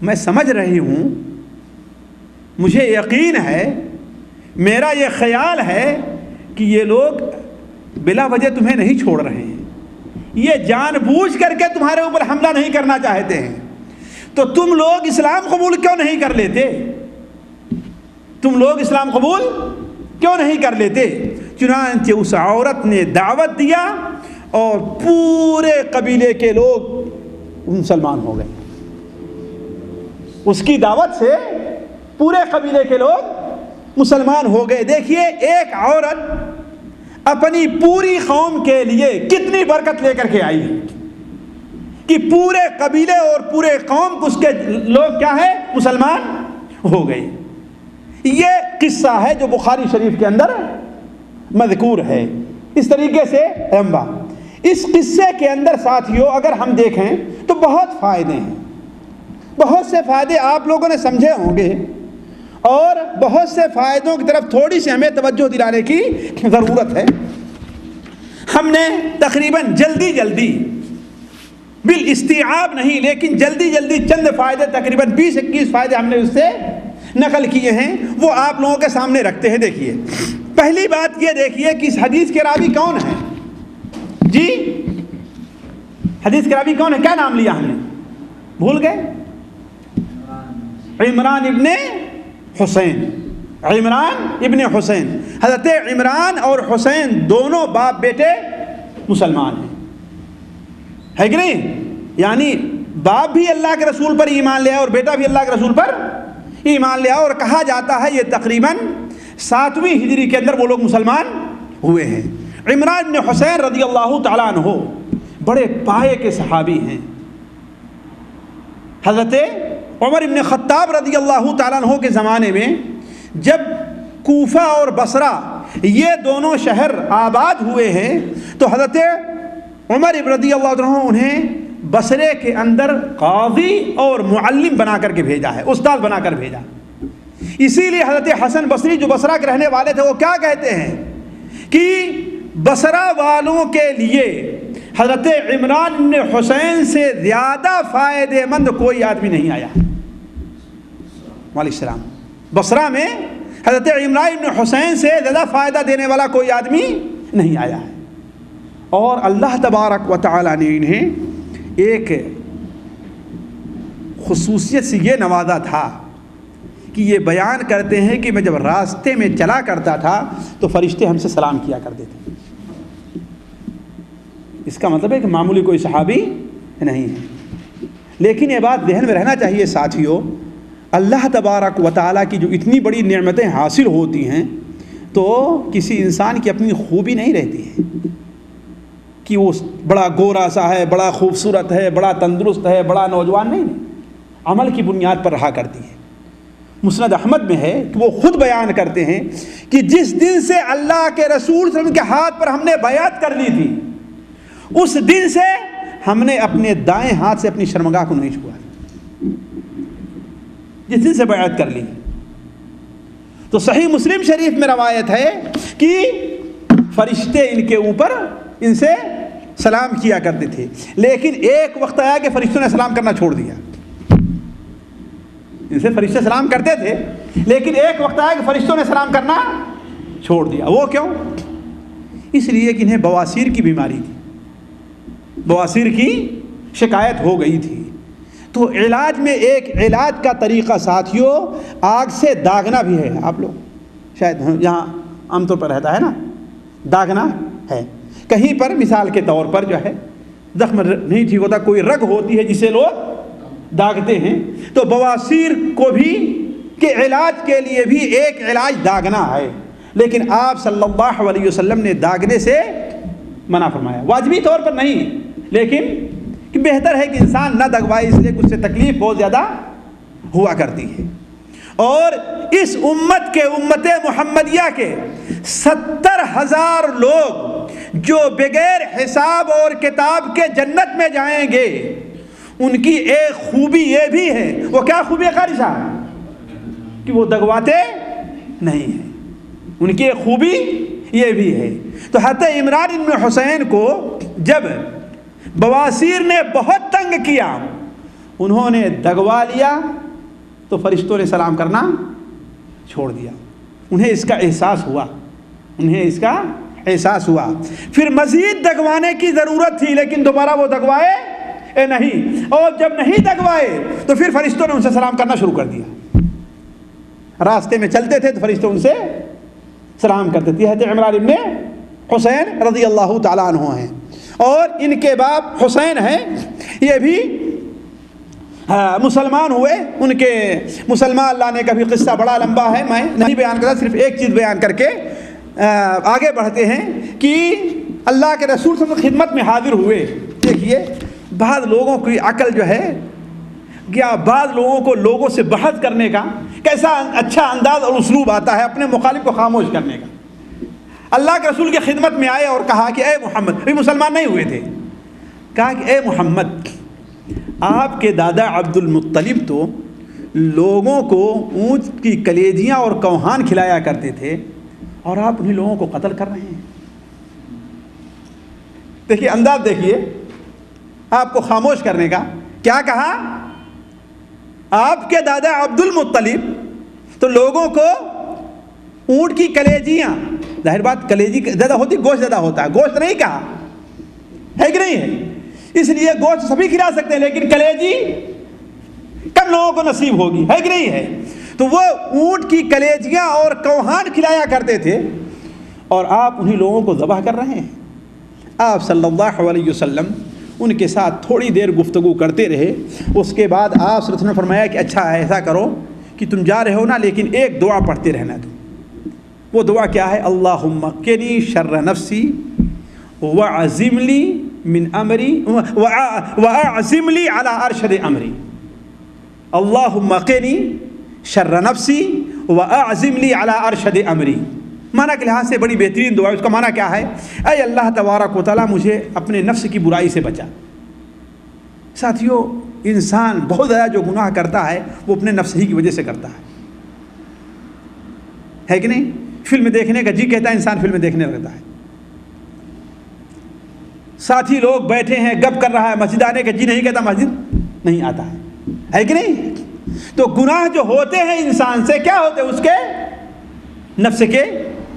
میں سمجھ رہی ہوں، مجھے یقین ہے، میرا یہ خیال ہے کہ یہ لوگ بلا وجہ تمہیں نہیں چھوڑ رہے ہیں، یہ جان بوجھ کر کے تمہارے اوپر حملہ نہیں کرنا چاہتے ہیں، تو تم لوگ اسلام قبول کیوں نہیں کر لیتے؟ تم لوگ اسلام قبول کیوں نہیں کر لیتے؟ چنانچہ اس عورت نے دعوت دیا اور پورے قبیلے کے لوگ مسلمان ہو گئے، اس کی دعوت سے پورے قبیلے کے لوگ مسلمان ہو گئے۔ دیکھیے ایک عورت اپنی پوری قوم کے لیے کتنی برکت لے کر کے آئی کہ پورے قبیلے اور پورے قوم اس کے لوگ کیا ہے، مسلمان ہو گئے۔ یہ قصہ ہے جو بخاری شریف کے اندر مذکور ہے، اس طریقے سے لمبا۔ اس قصے کے اندر ساتھیوں اگر ہم دیکھیں تو بہت فائدے ہیں، بہت سے فائدے آپ لوگوں نے سمجھے ہوں گے، اور بہت سے فائدوں کی طرف تھوڑی سی ہمیں توجہ دلانے کی ضرورت ہے۔ ہم نے تقریباً جلدی بالاستیعاب نہیں لیکن جلدی چند فائدے، تقریباً 20-21 فائدے ہم نے اس سے نقل کیے ہیں، وہ آپ لوگوں کے سامنے رکھتے ہیں۔ دیکھیے پہلی بات یہ دیکھیے کہ اس حدیث کے راوی کون ہیں؟ جی حدیث کے راوی کون ہے؟ کیا نام لیا ہم نے؟ بھول گئے؟ عمران ابن حسین۔ حضرت عمران اور حسین دونوں باپ بیٹے مسلمان ہیں، ہے کہ نہیں؟ یعنی باپ بھی اللہ کے رسول پر ایمان لیا اور بیٹا بھی اللہ کے رسول پر ایمان لیا، اور کہا جاتا ہے یہ تقریباً 7ویں ہجری کے اندر وہ لوگ مسلمان ہوئے ہیں۔ عمران بن حسین رضی اللہ تعالیٰ عنہ بڑے پائے کے صحابی ہیں۔ حضرت عمر بن خطاب رضی اللہ تعالیٰ عنہ کے زمانے میں جب کوفہ اور بصرہ یہ دونوں شہر آباد ہوئے ہیں تو حضرت عمر رضی اللہ عنہ انہیں بصرے کے اندر قاضی اور معلم بنا کر کے بھیجا ہے، استاد بنا کر بھیجا۔ اسی لیے حضرت حسن بصری جو بصرہ کے رہنے والے تھے وہ کیا کہتے ہیں کہ بصرہ والوں کے لیے حضرت عمران بن حسین سے زیادہ فائدہ مند کوئی آدمی نہیں آیا۔ وعلیکم السلام۔ بصرہ میں حضرت عمران بن حسین سے زیادہ فائدہ دینے والا کوئی آدمی نہیں آیا ہے، اور اللہ تبارک و تعالی نے انہیں ایک خصوصیت سے یہ نوازا تھا کہ یہ بیان کرتے ہیں کہ میں جب راستے میں چلا کرتا تھا تو فرشتے ہم سے سلام کیا کرتے تھے۔ اس کا مطلب ہے کہ معمولی کوئی صحابی نہیں ہے، لیکن یہ بات ذہن میں رہنا چاہیے ساتھیوں، اللہ تبارک و تعالیٰ کی جو اتنی بڑی نعمتیں حاصل ہوتی ہیں تو کسی انسان کی اپنی خوبی نہیں رہتی ہے کہ وہ بڑا گورا سا ہے، بڑا خوبصورت ہے، بڑا تندرست ہے، بڑا نوجوان، نہیں، عمل کی بنیاد پر رہا کرتی ہے۔ مسند احمد میں ہے کہ وہ خود بیان کرتے ہیں کہ جس دن سے اللہ کے رسول صلی اللہ علیہ وسلم کے ہاتھ پر ہم نے بیعت کر لی تھی اس دن سے ہم نے اپنے دائیں ہاتھ سے اپنی شرمگاہ کو نہیں چھوا جس دن سے بیعت کر لی. تو صحیح مسلم شریف میں روایت ہے کہ فرشتے ان کے اوپر ان سے سلام کیا کرتے تھے، لیکن ایک وقت آیا کہ فرشتوں نے سلام کرنا چھوڑ دیا. ان سے فرشتے سلام کرتے تھے، لیکن ایک وقت آیا کہ فرشتوں نے سلام کرنا چھوڑ دیا. وہ کیوں؟ اس لیے کہ انہیں بواسیر کی بیماری تھی، بواسیر کی شکایت ہو گئی تھی. تو علاج میں ایک علاج کا طریقہ ساتھیوں آگ سے داغنا بھی ہے. آپ لوگ شاید یہاں عام طور پر رہتا ہے نا، داغنا ہے. کہیں پر مثال کے طور پر جو ہے زخم نہیں ٹھیک ہوتا، کوئی رگ ہوتی ہے جسے لوگ داغتے ہیں، تو بواسیر کو بھی کے علاج کے لیے بھی ایک علاج داغنا ہے. لیکن آپ صلی اللہ علیہ وسلم نے داغنے سے منع فرمایا، واجبی طور پر نہیں، لیکن کہ بہتر ہے کہ انسان نہ دگوائے، اس لیے کہ اس سے تکلیف بہت زیادہ ہوا کرتی ہے. اور اس امت کے امت محمدیہ کے 70,000 لوگ جو بغیر حساب اور کتاب کے جنت میں جائیں گے، ان کی ایک خوبی یہ بھی ہے. وہ کیا خوبی ہے قاری صاحب؟ کہ وہ دگواتے نہیں ہیں. ان کی ایک خوبی یہ بھی ہے. تو حضرت عمران بن حسین کو جب بواسیر نے بہت تنگ کیا، انہوں نے دگوا لیا تو فرشتوں نے سلام کرنا چھوڑ دیا. انہیں اس کا احساس ہوا، انہیں اس کا احساس ہوا. پھر مزید دگوانے کی ضرورت تھی، لیکن دوبارہ وہ دگوائے نہیں. اور جب نہیں دگوائے تو پھر فرشتوں نے ان سے سلام کرنا شروع کر دیا. راستے میں چلتے تھے تو فرشتے ان سے سلام کرتے تھے. حضرت عمران ابن حسین رضی اللہ تعالیٰ عنہ ہیں، اور ان کے باپ حسین ہیں، یہ بھی مسلمان ہوئے. ان کے مسلمان لانے کا بھی قصہ بڑا لمبا ہے، میں نہیں بیان کرتا، صرف ایک چیز بیان کر کے آگے بڑھتے ہیں کہ اللہ کے رسول صلی اللہ علیہ وسلم خدمت میں حاضر ہوئے. دیکھیے بعض لوگوں کی عقل جو ہے، کیا بعض لوگوں کو لوگوں سے بحث کرنے کا کیسا اچھا انداز اور اسلوب آتا ہے اپنے مخالف کو خاموش کرنے کا. اللہ کے رسول کی خدمت میں آئے اور کہا کہ اے محمد، ابھی مسلمان نہیں ہوئے تھے، کہا کہ اے محمد، آپ کے دادا عبد المطلب تو لوگوں کو اونٹ کی کلیجیاں اور کوہان کھلایا کرتے تھے، اور آپ انہیں لوگوں کو قتل کر رہے ہیں. دیکھیے انداز، دیکھیے آپ کو خاموش کرنے کا. کیا کہا؟ آپ کے دادا عبد المطلب تو لوگوں کو اونٹ کی کلیجیاں، ظاہر بات کلیجی زیادہ ہوتی، گوشت زیادہ ہوتا ہے، گوشت نہیں کہا ہے کہ نہیں ہے. اس لیے گوشت سبھی کھلا سکتے ہیں، لیکن کلیجی کم لوگوں کو نصیب ہوگی، ہے کہ نہیں ہے. تو وہ اونٹ کی کلیجیاں اور کوہان کھلایا کرتے تھے، اور آپ انہی لوگوں کو ذبح کر رہے ہیں. آپ صلی اللہ علیہ وسلم ان کے ساتھ تھوڑی دیر گفتگو کرتے رہے. اس کے بعد آپ صلی اللہ علیہ وسلم نے فرمایا کہ اچھا ایسا کرو کہ تم جا رہے ہو نا، لیکن ایک دعا پڑھتے رہنا. تم وہ دعا کیا ہے؟ اللہم قنی شر نفسی وعزم لی من امری واعزم لی علی ارشد امری. اللہم قنی شر نفسی واعزم لی علی ارشد امری. معنی کے لحاظ سے بڑی بہترین دعا ہے. اس کا معنی کیا ہے؟ اے اللہ تبارک و تعالیٰ مجھے اپنے نفس کی برائی سے بچا. ساتھیوں انسان بہت زیادہ جو گناہ کرتا ہے وہ اپنے نفس ہی کی وجہ سے کرتا ہے کہ نہیں؟ فلم دیکھنے کا جی کہتا ہے، انسان فلم دیکھنے لگتا ہے. ساتھی لوگ بیٹھے ہیں، گپ کر رہا ہے، مسجد آنے کا جی نہیں کہتا، مسجد نہیں آتا ہے کہ نہیں؟ تو گناہ جو ہوتے ہیں انسان سے کیا ہوتے ہیں؟ اس کے نفس کے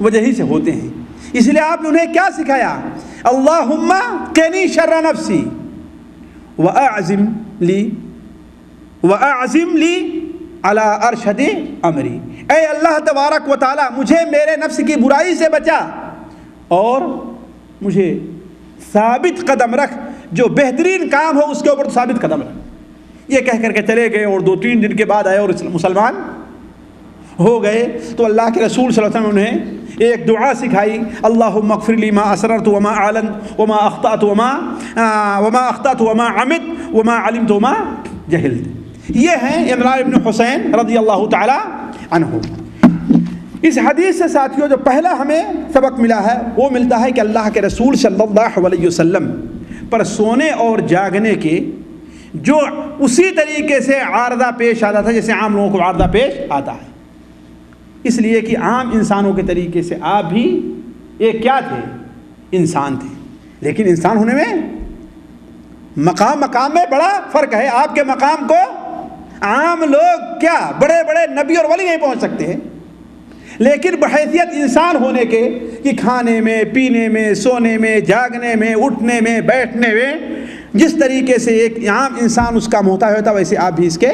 وجہ ہی سے ہوتے ہیں. اس لیے آپ نے انہیں کیا سکھایا؟ اللہم قنی شر نفسی واعزم لی علی ارشد امری. اے اللہ تبارک و تعالی مجھے میرے نفس کی برائی سے بچا اور مجھے ثابت قدم رکھ، جو بہترین کام ہو اس کے اوپر ثابت قدم رکھ. یہ کہہ کر کے چلے گئے، اور 2-3 دن کے بعد آئے اور مسلمان ہو گئے. تو اللہ کے رسول صلی اللہ علیہ وسلم نے انہیں ایک دعا سکھائی، اللہم اغفر لی ما اسررت وما اعلنت وما اخطأت وما عمدت وما علمت وما جہلت. یہ ہیں عمران ابن حسین رضی اللہ تعالی عنہ. اس حدیث سے ساتھیوں جو پہلا ہمیں سبق ملا ہے وہ ملتا ہے کہ اللہ کے رسول صلی اللہ علیہ وسلم پر سونے اور جاگنے کے جو اسی طریقے سے عارضہ پیش آتا تھا جیسے عام لوگوں کو عارضہ پیش آتا ہے. اس لیے کہ عام انسانوں کے طریقے سے آپ بھی ایک کیا تھے؟ انسان تھے. لیکن انسان ہونے میں مقام میں بڑا فرق ہے. آپ کے مقام کو عام لوگ کیا بڑے بڑے نبی اور ولی نہیں پہنچ سکتے ہیں، لیکن بحیثیت انسان ہونے کے کہ کھانے میں، پینے میں، سونے میں، جاگنے میں، اٹھنے میں، بیٹھنے میں جس طریقے سے ایک عام انسان اس کا محتاج ہوتا ویسے آپ بھی اس کے.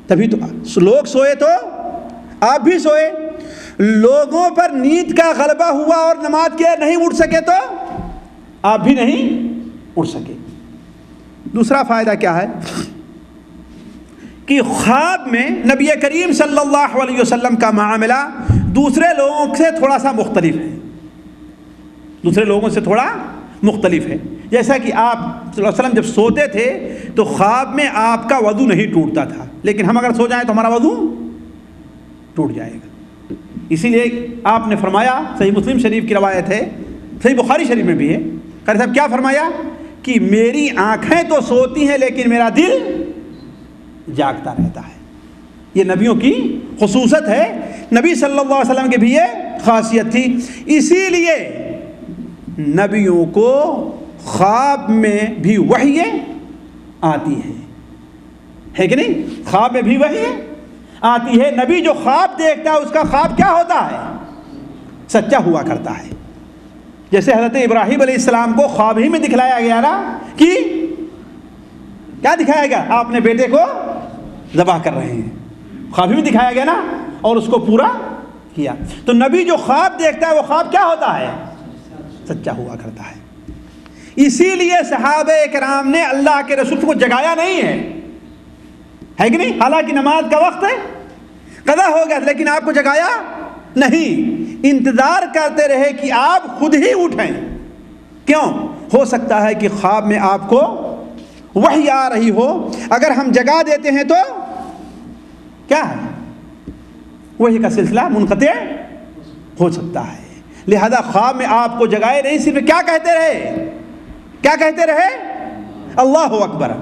تبھی تو لوگ سوئے تو آپ بھی سوئے. لوگوں پر نیند کا غلبہ ہوا اور نماز کے نہیں اٹھ سکے تو آپ بھی نہیں اٹھ سکے. دوسرا فائدہ کیا ہے کہ خواب میں نبی کریم صلی اللہ علیہ وسلم کا معاملہ دوسرے لوگوں سے تھوڑا سا مختلف ہے. دوسرے لوگوں سے تھوڑا مختلف ہے. جیسا کہ آپ صلی اللہ علیہ وسلم جب سوتے تھے تو خواب میں آپ کا وضو نہیں ٹوٹتا تھا، لیکن ہم اگر سو جائیں تو ہمارا وضو ٹوٹ جائے گا. اسی لیے آپ نے فرمایا، صحیح مسلم شریف کی روایت ہے، صحیح بخاری شریف میں بھی ہے، قاری صاحب کیا فرمایا کہ میری آنکھیں تو سوتی ہیں لیکن میرا دل جاگتا رہتا ہے. یہ نبیوں کی خصوصیت ہے. نبی صلی اللہ علیہ وسلم کے بھی یہ خاصیت تھی. اسی لیے نبیوں کو خواب میں بھی وحی آتی ہے کہ نہیں؟ خواب میں بھی وحی آتی ہے. نبی جو خواب دیکھتا ہے اس کا خواب کیا ہوتا ہے؟ سچا ہوا کرتا ہے. جیسے حضرت ابراہیم علیہ السلام کو خواب ہی میں دکھلایا گیا نا کہ کیا دکھایا گیا؟ آپ اپنے بیٹے کو ذبح کر رہے ہیں. خواب ہی میں دکھایا گیا نا اور اس کو پورا کیا. تو نبی جو خواب دیکھتا ہے وہ خواب کیا ہوتا ہے؟ سچا ہوا کرتا ہے. اسی لیے صحابہ کرام نے اللہ کے رسول کو جگایا نہیں ہے کہ نہیں؟ حالانکہ نماز کا وقت قضا ہو گیا لیکن آپ کو جگایا نہیں. انتظار کرتے رہے کہ آپ خود ہی اٹھیں. کیوں؟ ہو سکتا ہے کہ خواب میں آپ کو وحی آ رہی ہو. اگر ہم جگا دیتے ہیں تو کیا ہے؟ وحی کا سلسلہ منقطع ہو سکتا ہے. لہذا خواب میں آپ کو جگائے نہیں، صرف کیا کہتے رہے؟ کیا کہتے رہے؟ اللہ اکبر،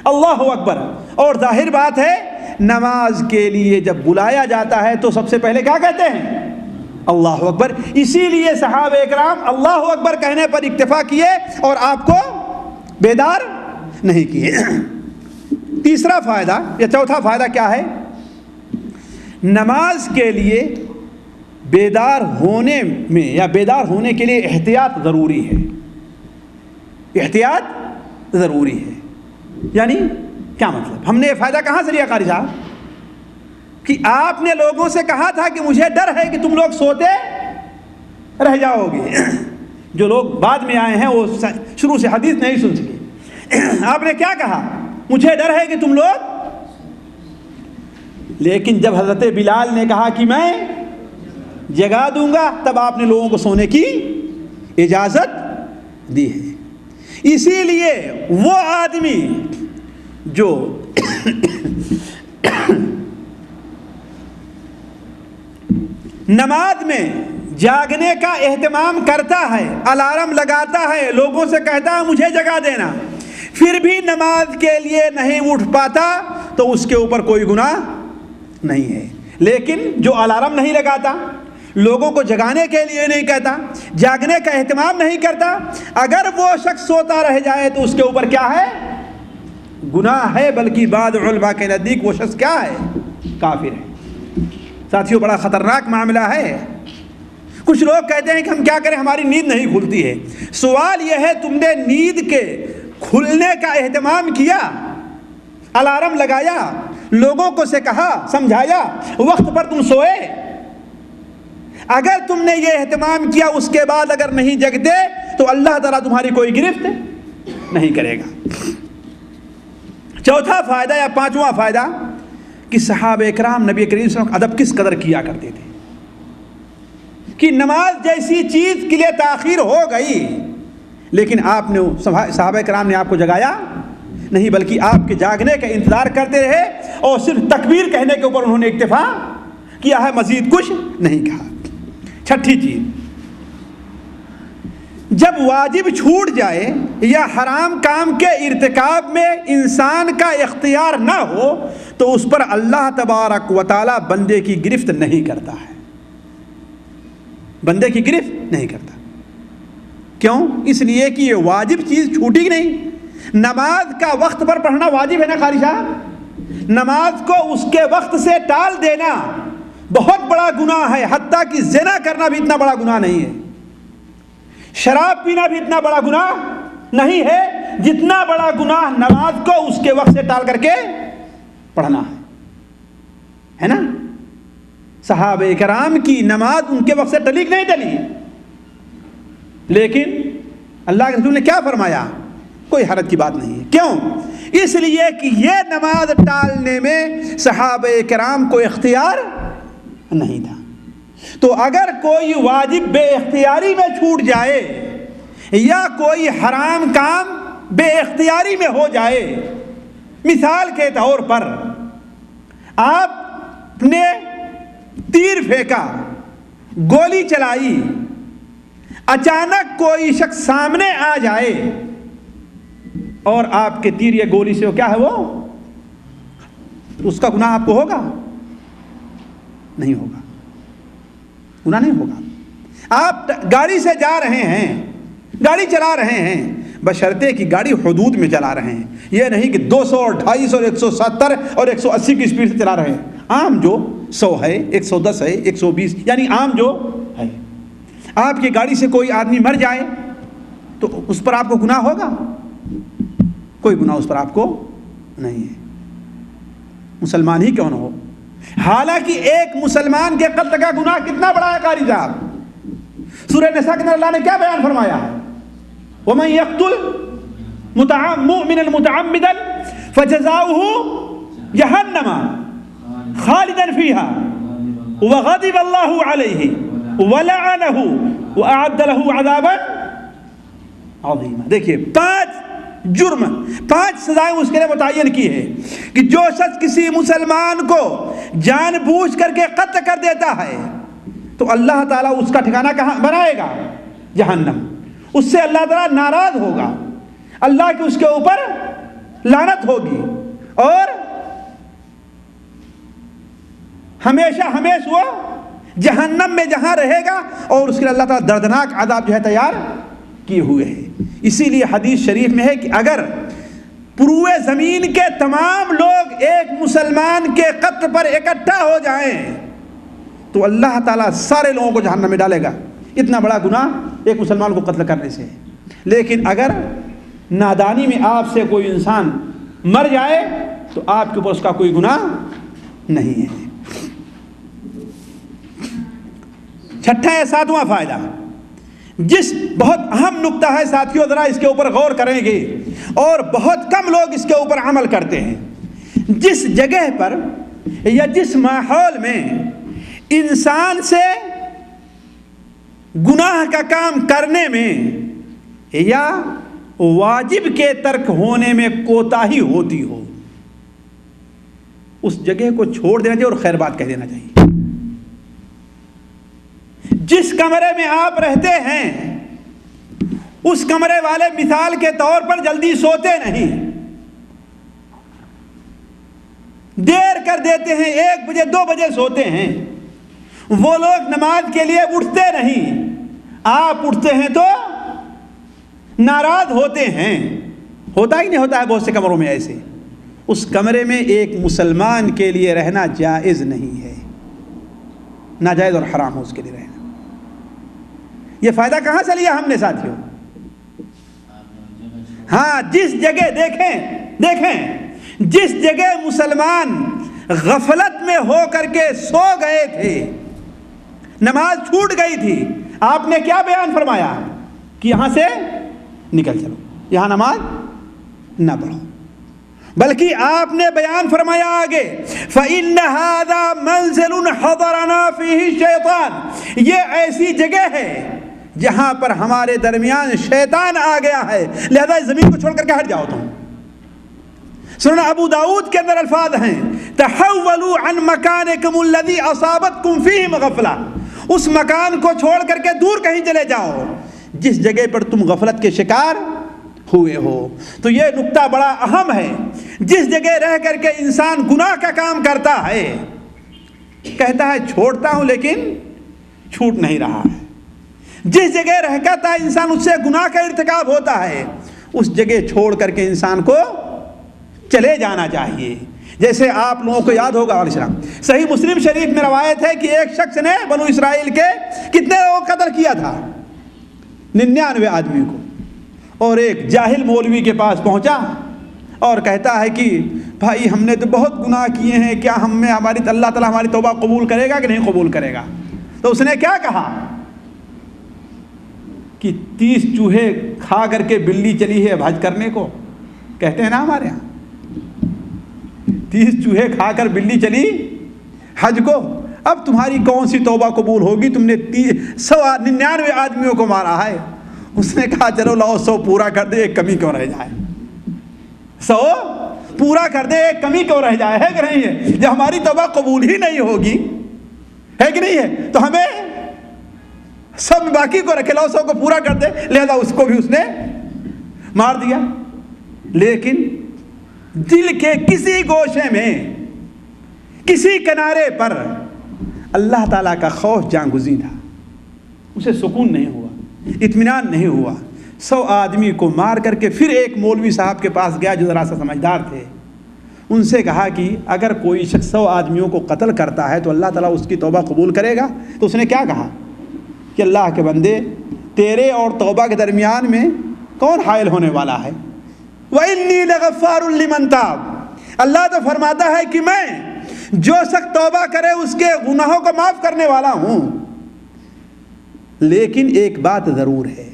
اللہ اکبر. اور ظاہر بات ہے نماز کے لیے جب بلایا جاتا ہے تو سب سے پہلے کیا کہتے ہیں؟ اللہ اکبر. اسی لیے صحابہ کرام اللہ اکبر کہنے پر اکتفا کیے اور آپ کو بیدار نہیں کیے. تیسرا فائدہ یا چوتھا فائدہ کیا ہے؟ نماز کے لیے بیدار ہونے میں یا بیدار ہونے کے لیے احتیاط ضروری ہے. احتیاط ضروری ہے. یعنی کیا مطلب؟ ہم نے یہ فائدہ کہاں سے لیا قاری صاحب کہ آپ نے لوگوں سے کہا تھا کہ مجھے ڈر ہے کہ تم لوگ سوتے رہ جاؤ گے. جو لوگ بعد میں آئے ہیں وہ شروع سے حدیث نہیں سن سکے. آپ نے کیا کہا؟ مجھے ڈر ہے کہ تم لوگ. لیکن جب حضرت بلال نے کہا کہ میں جگا دوں گا تب آپ نے لوگوں کو سونے کی اجازت دی ہے. اسی لیے وہ آدمی جو نماز میں جاگنے کا اہتمام کرتا ہے، الارم لگاتا ہے، لوگوں سے کہتا ہے مجھے جگا دینا، پھر بھی نماز کے لیے نہیں اٹھ پاتا تو اس کے اوپر کوئی گناہ نہیں ہے. لیکن جو الارم نہیں لگاتا، لوگوں کو جگانے کے لیے نہیں کہتا، جاگنے کا اہتمام نہیں کرتا، اگر وہ شخص سوتا رہ جائے تو اس کے اوپر کیا ہے؟ گناہ ہے. بلکہ بعض علماء کے نزدیک وہ شخص کیا ہے؟ کافر ہے. ساتھیوں بڑا خطرناک معاملہ ہے. کچھ لوگ کہتے ہیں کہ ہم کیا کریں، ہماری نیند نہیں کھلتی ہے. سوال یہ ہے تم نے نیند کے کھلنے کا اہتمام کیا، الارم لگایا، لوگوں کو سے کہا، سمجھایا، وقت پر تم سوئے؟ اگر تم نے یہ اہتمام کیا اس کے بعد اگر نہیں جگتے تو اللہ تعالیٰ تمہاری کوئی گرفت نہیں کرے گا. چوتھا فائدہ یا پانچواں فائدہ کہ صحابہ کرام نبی کریم صلی اللہ علیہ وسلم ادب کس قدر کیا کرتے تھے کہ نماز جیسی چیز کے لیے تاخیر ہو گئی لیکن آپ نے صحابہ کرام نے آپ کو جگایا نہیں بلکہ آپ کے جاگنے کا انتظار کرتے رہے اور صرف تکبیر کہنے کے اوپر انہوں نے اکتفا کیا ہے، مزید کچھ نہیں کہا. چھٹی چیز، جب واجب چھوٹ جائے یا حرام کام کے ارتکاب میں انسان کا اختیار نہ ہو تو اس پر اللہ تبارک و تعالی بندے کی گرفت نہیں کرتا ہے، بندے کی گرفت نہیں کرتا۔ کیوں؟ اس لیے کہ یہ واجب چیز چھوٹی نہیں۔ نماز کا وقت پر پڑھنا واجب ہے نا قاری صاحب، نماز کو اس کے وقت سے ٹال دینا بہت بڑا گناہ ہے، حتیٰ کہ زنا کرنا بھی اتنا بڑا گناہ نہیں ہے، شراب پینا بھی اتنا بڑا گناہ نہیں ہے جتنا بڑا گناہ نماز کو اس کے وقت سے ٹال کر کے پڑھنا ہے نا۔ صحابہ کرام کی نماز ان کے وقت سے ٹلی نہیں ٹلی، لیکن اللہ کے رسول نے کیا فرمایا؟ کوئی حرج کی بات نہیں ہے۔ کیوں؟ اس لیے کہ یہ نماز ٹالنے میں صحابہ کرام کو اختیار نہیں تھا۔ تو اگر کوئی واجب بے اختیاری میں چھوٹ جائے یا کوئی حرام کام بے اختیاری میں ہو جائے، مثال کے طور پر آپ نے تیر پھینکا، گولی چلائی، اچانک کوئی شخص سامنے آ جائے اور آپ کے تیر یا گولی سے کیا ہے وہ، اس کا گناہ آپ کو ہوگا؟ نہیں ہوگا، گناہ نہیں ہوگا۔ آپ گاڑی سے جا رہے ہیں، گاڑی چلا رہے ہیں، بشرطے کہ گاڑی حدود میں چلا رہے ہیں، یہ نہیں کہ 200 اور 250 اور 170 اور 180 کی اسپیڈ سے چلا رہے ہیں۔ عام جو 100 ہے، 110 ہے، 120، یعنی عام جو ہے۔ آپ کی گاڑی سے کوئی آدمی مر جائے تو اس پر آپ کو گناہ ہوگا؟ کوئی گناہ اس پر آپ کو نہیں ہے، مسلمان ہی کیوں نہ ہو۔ حالانکہ ایک مسلمان کے قتل کا گناہ کتنا بڑا ہے قاری صاحب؟ سورہ نساء کے اندر اللہ نے کیا بیان فرمایا ہے؟ وَمَن يَقْتُلْ مُؤْمِنًا مُتَعَمِّدًا فَجَزَاؤُهُ جَهَنَّمَ خَالِدًا فِيهَا وَغَضِبَ اللَّهُ عَلَيْهِ وَلَعَنَهُ وَأَعَدَّ لَهُ عَذَابًا عَظِيمًا۔ دیکھیے 5 جرم، 5 سزائیں اس کے لیے متعین کی ہے کہ جو شخص کسی مسلمان کو جان بوجھ کر کے قتل کر دیتا ہے تو اللہ تعالیٰ اس کا ٹھکانہ کہاں بنائے گا؟ جہنم۔ اس سے اللہ تعالیٰ ناراض ہوگا، اللہ کی اس کے اوپر لعنت ہوگی اور ہمیشہ ہمیشہ وہ جہنم میں جہاں رہے گا، اور اس کے لیے اللہ تعالیٰ دردناک عذاب جو ہے تیار کیے ہوئے ہیں۔ اسی لیے حدیث شریف میں ہے کہ اگر پورے زمین کے تمام لوگ ایک مسلمان کے قتل پر اکٹھا ہو جائیں تو اللہ تعالیٰ سارے لوگوں کو جہنم میں ڈالے گا۔ اتنا بڑا گناہ ایک مسلمان کو قتل کرنے سے ہے۔ لیکن اگر نادانی میں آپ سے کوئی انسان مر جائے تو آپ کے اوپر اس کا کوئی گناہ نہیں ہے۔ 6واں یا 7واں فائدہ، جس بہت اہم نقطہ ہے ساتھیوں، ذرا اس کے اوپر غور کریں گے اور بہت کم لوگ اس کے اوپر عمل کرتے ہیں۔ جس جگہ پر یا جس ماحول میں انسان سے گناہ کا کام کرنے میں یا واجب کے ترک ہونے میں کوتاہی ہوتی ہو، اس جگہ کو چھوڑ دینا چاہیے اور خیر بات کہہ دینا چاہیے۔ جس کمرے میں آپ رہتے ہیں اس کمرے والے مثال کے طور پر جلدی سوتے نہیں، دیر کر دیتے ہیں، 1 بجے 2 بجے سوتے ہیں، وہ لوگ نماز کے لیے اٹھتے نہیں، آپ اٹھتے ہیں تو ناراض ہوتے ہیں۔ ہوتا ہی نہیں ہوتا ہے بہت سے کمروں میں ایسے۔ اس کمرے میں ایک مسلمان کے لیے رہنا جائز نہیں ہے، ناجائز اور حرام ہو اس کے لیے رہنا۔ یہ فائدہ کہاں سے لیا ہم نے ساتھیوں؟ ہاں، جس جگہ دیکھیں جس جگہ مسلمان غفلت میں ہو کر کے سو گئے تھے، نماز چھوٹ گئی تھی، آپ نے کیا بیان فرمایا کہ یہاں سے نکل چلو، یہاں نماز نہ پڑھو، بلکہ آپ نے بیان فرمایا آگے فَإِنَّ هَذَا مَنزِلٌ حَضَرَنَا فِيهِ الشَّيْطَانُ، یہ ایسی جگہ ہے جہاں پر ہمارے درمیان شیطان آ گیا ہے، لہذا اس زمین کو چھوڑ کر کے ہٹ جاؤ تم۔ سنن ابو داؤد کے اندر الفاظ ہیں تحولوا عن مکانکم الذی اصابتکم فیہ غفلہ، اس مکان کو چھوڑ کر کے دور کہیں چلے جاؤ جس جگہ پر تم غفلت کے شکار ہوئے ہو۔ تو یہ نقطہ بڑا اہم ہے۔ جس جگہ رہ کر کے انسان گناہ کا کام کرتا ہے، کہتا ہے چھوڑتا ہوں لیکن چھوٹ نہیں رہا ہے، جس جگہ رہ کرتا ہے انسان اس سے گناہ کا ارتکاب ہوتا ہے، اس جگہ چھوڑ کر کے انسان کو چلے جانا چاہیے۔ جیسے آپ لوگوں کو یاد ہوگا علیہ السلام، صحیح مسلم شریف میں روایت ہے کہ ایک شخص نے بنو اسرائیل کے کتنے لوگوں کو قتل کیا تھا؟ 99 آدمی کو۔ اور ایک جاہل مولوی کے پاس پہنچا اور کہتا ہے کہ بھائی ہم نے تو بہت گناہ کیے ہیں، کیا ہم میں اللہ تعالیٰ ہماری توبہ قبول کرے گا کہ نہیں قبول کرے گا؟ تو اس نے کیا کہا کہ 30 چوہے کھا کر کے بلی چلی ہے حج کرنے کو، کہتے ہیں نا ہمارے یہاں 30 چوہے کھا کر بلی چلی حج کو، اب تمہاری کون سی توبہ قبول ہوگی؟ تم نے 199 آدمیوں کو مارا ہے۔ اس نے کہا چلو لاؤ 100 پورا کر دے، ایک کمی کیوں رہ جائے، 100 پورا کر دے، ایک کمی کیوں رہ جائے، ہے کہ نہیں ہے؟ جب ہماری توبہ قبول ہی نہیں ہوگی، ہے کہ نہیں ہے، تو ہمیں سب باقی کو رکھے، لاؤ 100 کو پورا کر دے، لہذا اس کو بھی اس نے مار دیا۔ لیکن دل کے کسی گوشے میں، کسی کنارے پر اللہ تعالیٰ کا خوف جانگزی تھا، اسے سکون نہیں ہوا، اطمینان نہیں ہوا۔ 100 آدمی کو مار کر کے پھر ایک مولوی صاحب کے پاس گیا جو ذرا سا سمجھدار تھے، ان سے کہا کہ اگر کوئی شخص 100 آدمیوں کو قتل کرتا ہے تو اللہ تعالیٰ اس کی توبہ قبول کرے گا؟ تو اس نے کیا کہا کہ اللہ کے بندے، تیرے اور توبہ کے درمیان میں کون حائل ہونے والا ہے؟ وَإِنِّي لَغَفَّارٌ لِمَن تَابَ، اللہ تو فرماتا ہے کہ میں جو شخص توبہ کرے اس کے گناہوں کو معاف کرنے والا ہوں۔ لیکن ایک بات ضرور ہے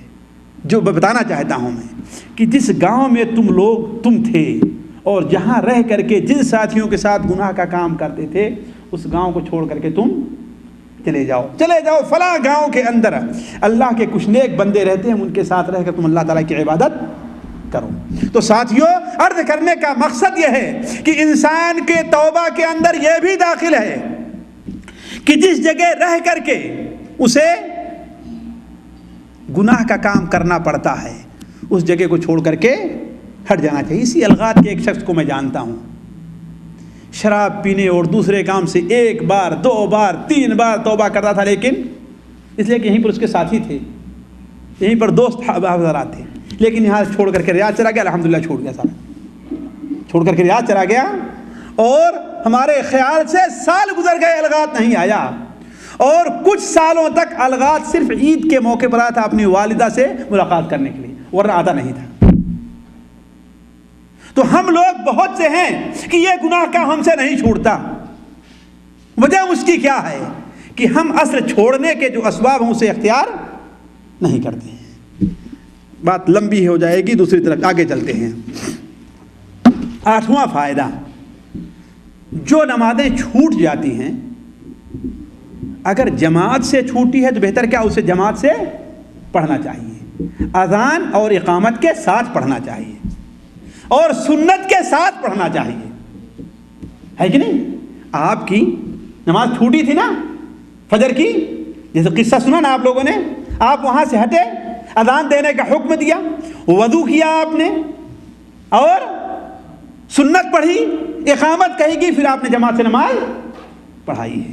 جو بتانا چاہتا ہوں میں، کہ جس گاؤں میں تم تھے اور جہاں رہ کر کے جن ساتھیوں کے ساتھ گناہ کا کام کرتے تھے، اس گاؤں کو چھوڑ کر کے تم چلے جاؤ فلاں گاؤں کے اندر اللہ کے کچھ نیک بندے رہتے ہیں، ان کے ساتھ رہ کر تم اللہ تعالیٰ کی عبادت کرو۔ تو ساتھیوں، عرض کرنے کا مقصد یہ ہے کہ انسان کے توبہ کے اندر یہ بھی داخل ہے کہ جس جگہ رہ کر کے اسے گناہ کا کام کرنا پڑتا ہے، اس جگہ کو چھوڑ کر کے ہٹ جانا چاہیے۔ اسی الغات کے ایک شخص کو میں جانتا ہوں، شراب پینے اور دوسرے کام سے 1 بار 2 بار 3 بار توبہ کرتا تھا، لیکن اس لیے کہ یہیں پر اس کے ساتھی تھے، یہیں پر دوست حضرات تھے، لیکن یہاں چھوڑ کر کے ریاض چلا گیا، الحمدللہ چھوڑ گیا، سارا چھوڑ کر کے ریاض چلا گیا، اور ہمارے خیال سے سال گزر گئے، الغات نہیں آیا، اور کچھ سالوں تک الغات صرف عید کے موقع پر آیا تھا اپنی والدہ سے ملاقات کرنے کے لیے، ورنہ آتا نہیں تھا۔ تو ہم لوگ بہت سے ہیں کہ یہ گناہ کا ہم سے نہیں چھوڑتا، وجہ اس کی کیا ہے کہ ہم اصل چھوڑنے کے جو اسباب ہیں اسے اختیار نہیں کرتے ہیں۔ بات لمبی ہو جائے گی، دوسری طرف آگے چلتے ہیں۔ 8واں فائدہ، جو نمازیں چھوٹ جاتی ہیں، اگر جماعت سے چھوٹی ہے تو بہتر کیا اسے جماعت سے پڑھنا چاہیے، اذان اور اقامت کے ساتھ پڑھنا چاہیے، اور سنت کے ساتھ پڑھنا چاہیے، ہے کہ نہیں؟ آپ کی نماز چھوٹی تھی نا فجر کی، جیسے قصہ سنا نا آپ لوگوں نے، آپ وہاں سے ہٹے، اذان دینے کا حکم دیا، وضو کیا آپ نے، اور سنت پڑھی، اقامت کہی گی، پھر آپ نے جماعت سے نماز پڑھائی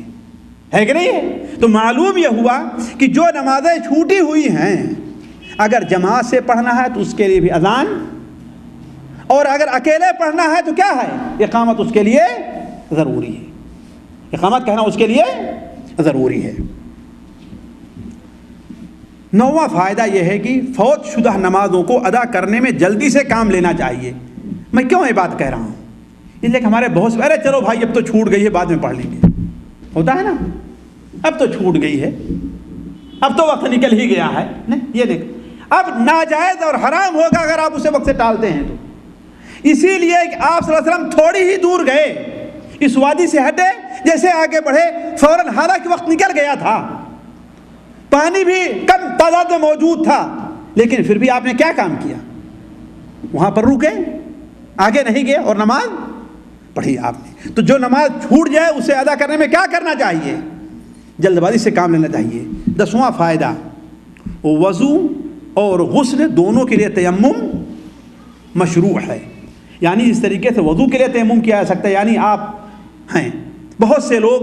ہے کہ نہیں ہے؟ تو معلوم یہ ہوا کہ جو نمازیں چھوٹی ہوئی ہیں اگر جماعت سے پڑھنا ہے تو اس کے لیے بھی اذان، اور اگر اکیلے پڑھنا ہے تو کیا ہے؟ اقامت اس کے لیے ضروری ہے، اقامت کہنا اس کے لیے ضروری ہے۔ 9واں فائدہ یہ ہے کہ فوت شدہ نمازوں کو ادا کرنے میں جلدی سے کام لینا چاہیے۔ میں کیوں یہ بات کہہ رہا ہوں؟ اس لیے کہ ہمارے بہت سے، ارے چلو بھائی اب تو چھوٹ گئی ہے بعد میں پڑھ لیں گے، ہوتا ہے نا، اب تو چھوٹ گئی ہے، اب تو وقت نکل ہی گیا ہے، نہیں یہ دیکھ، اب ناجائز اور حرام ہوگا اگر آپ اسے وقت سے ٹالتے ہیں تو۔ اسی لیے کہ آپ صلی اللہ علیہ وسلم تھوڑی ہی دور گئے، اس وادی سے ہٹے، جیسے آگے بڑھے فوراً، حالانکہ وقت نکل گیا تھا، پانی بھی کم تعداد میں موجود تھا، لیکن پھر بھی آپ نے کیا کام کیا؟ وہاں پر رکے، آگے نہیں گئے اور نماز پڑھی آپ نے۔ تو جو نماز چھوٹ جائے اسے ادا کرنے میں کیا کرنا چاہیے؟ جلد بازی سے کام لینا چاہیے۔ 10واں فائدہ، وضو اور غسل دونوں کے لیے تیمم مشروع ہے. یعنی اس طریقے سے وضو کے لیے تیمم کیا جا سکتا ہے. یعنی آپ ہیں بہت سے لوگ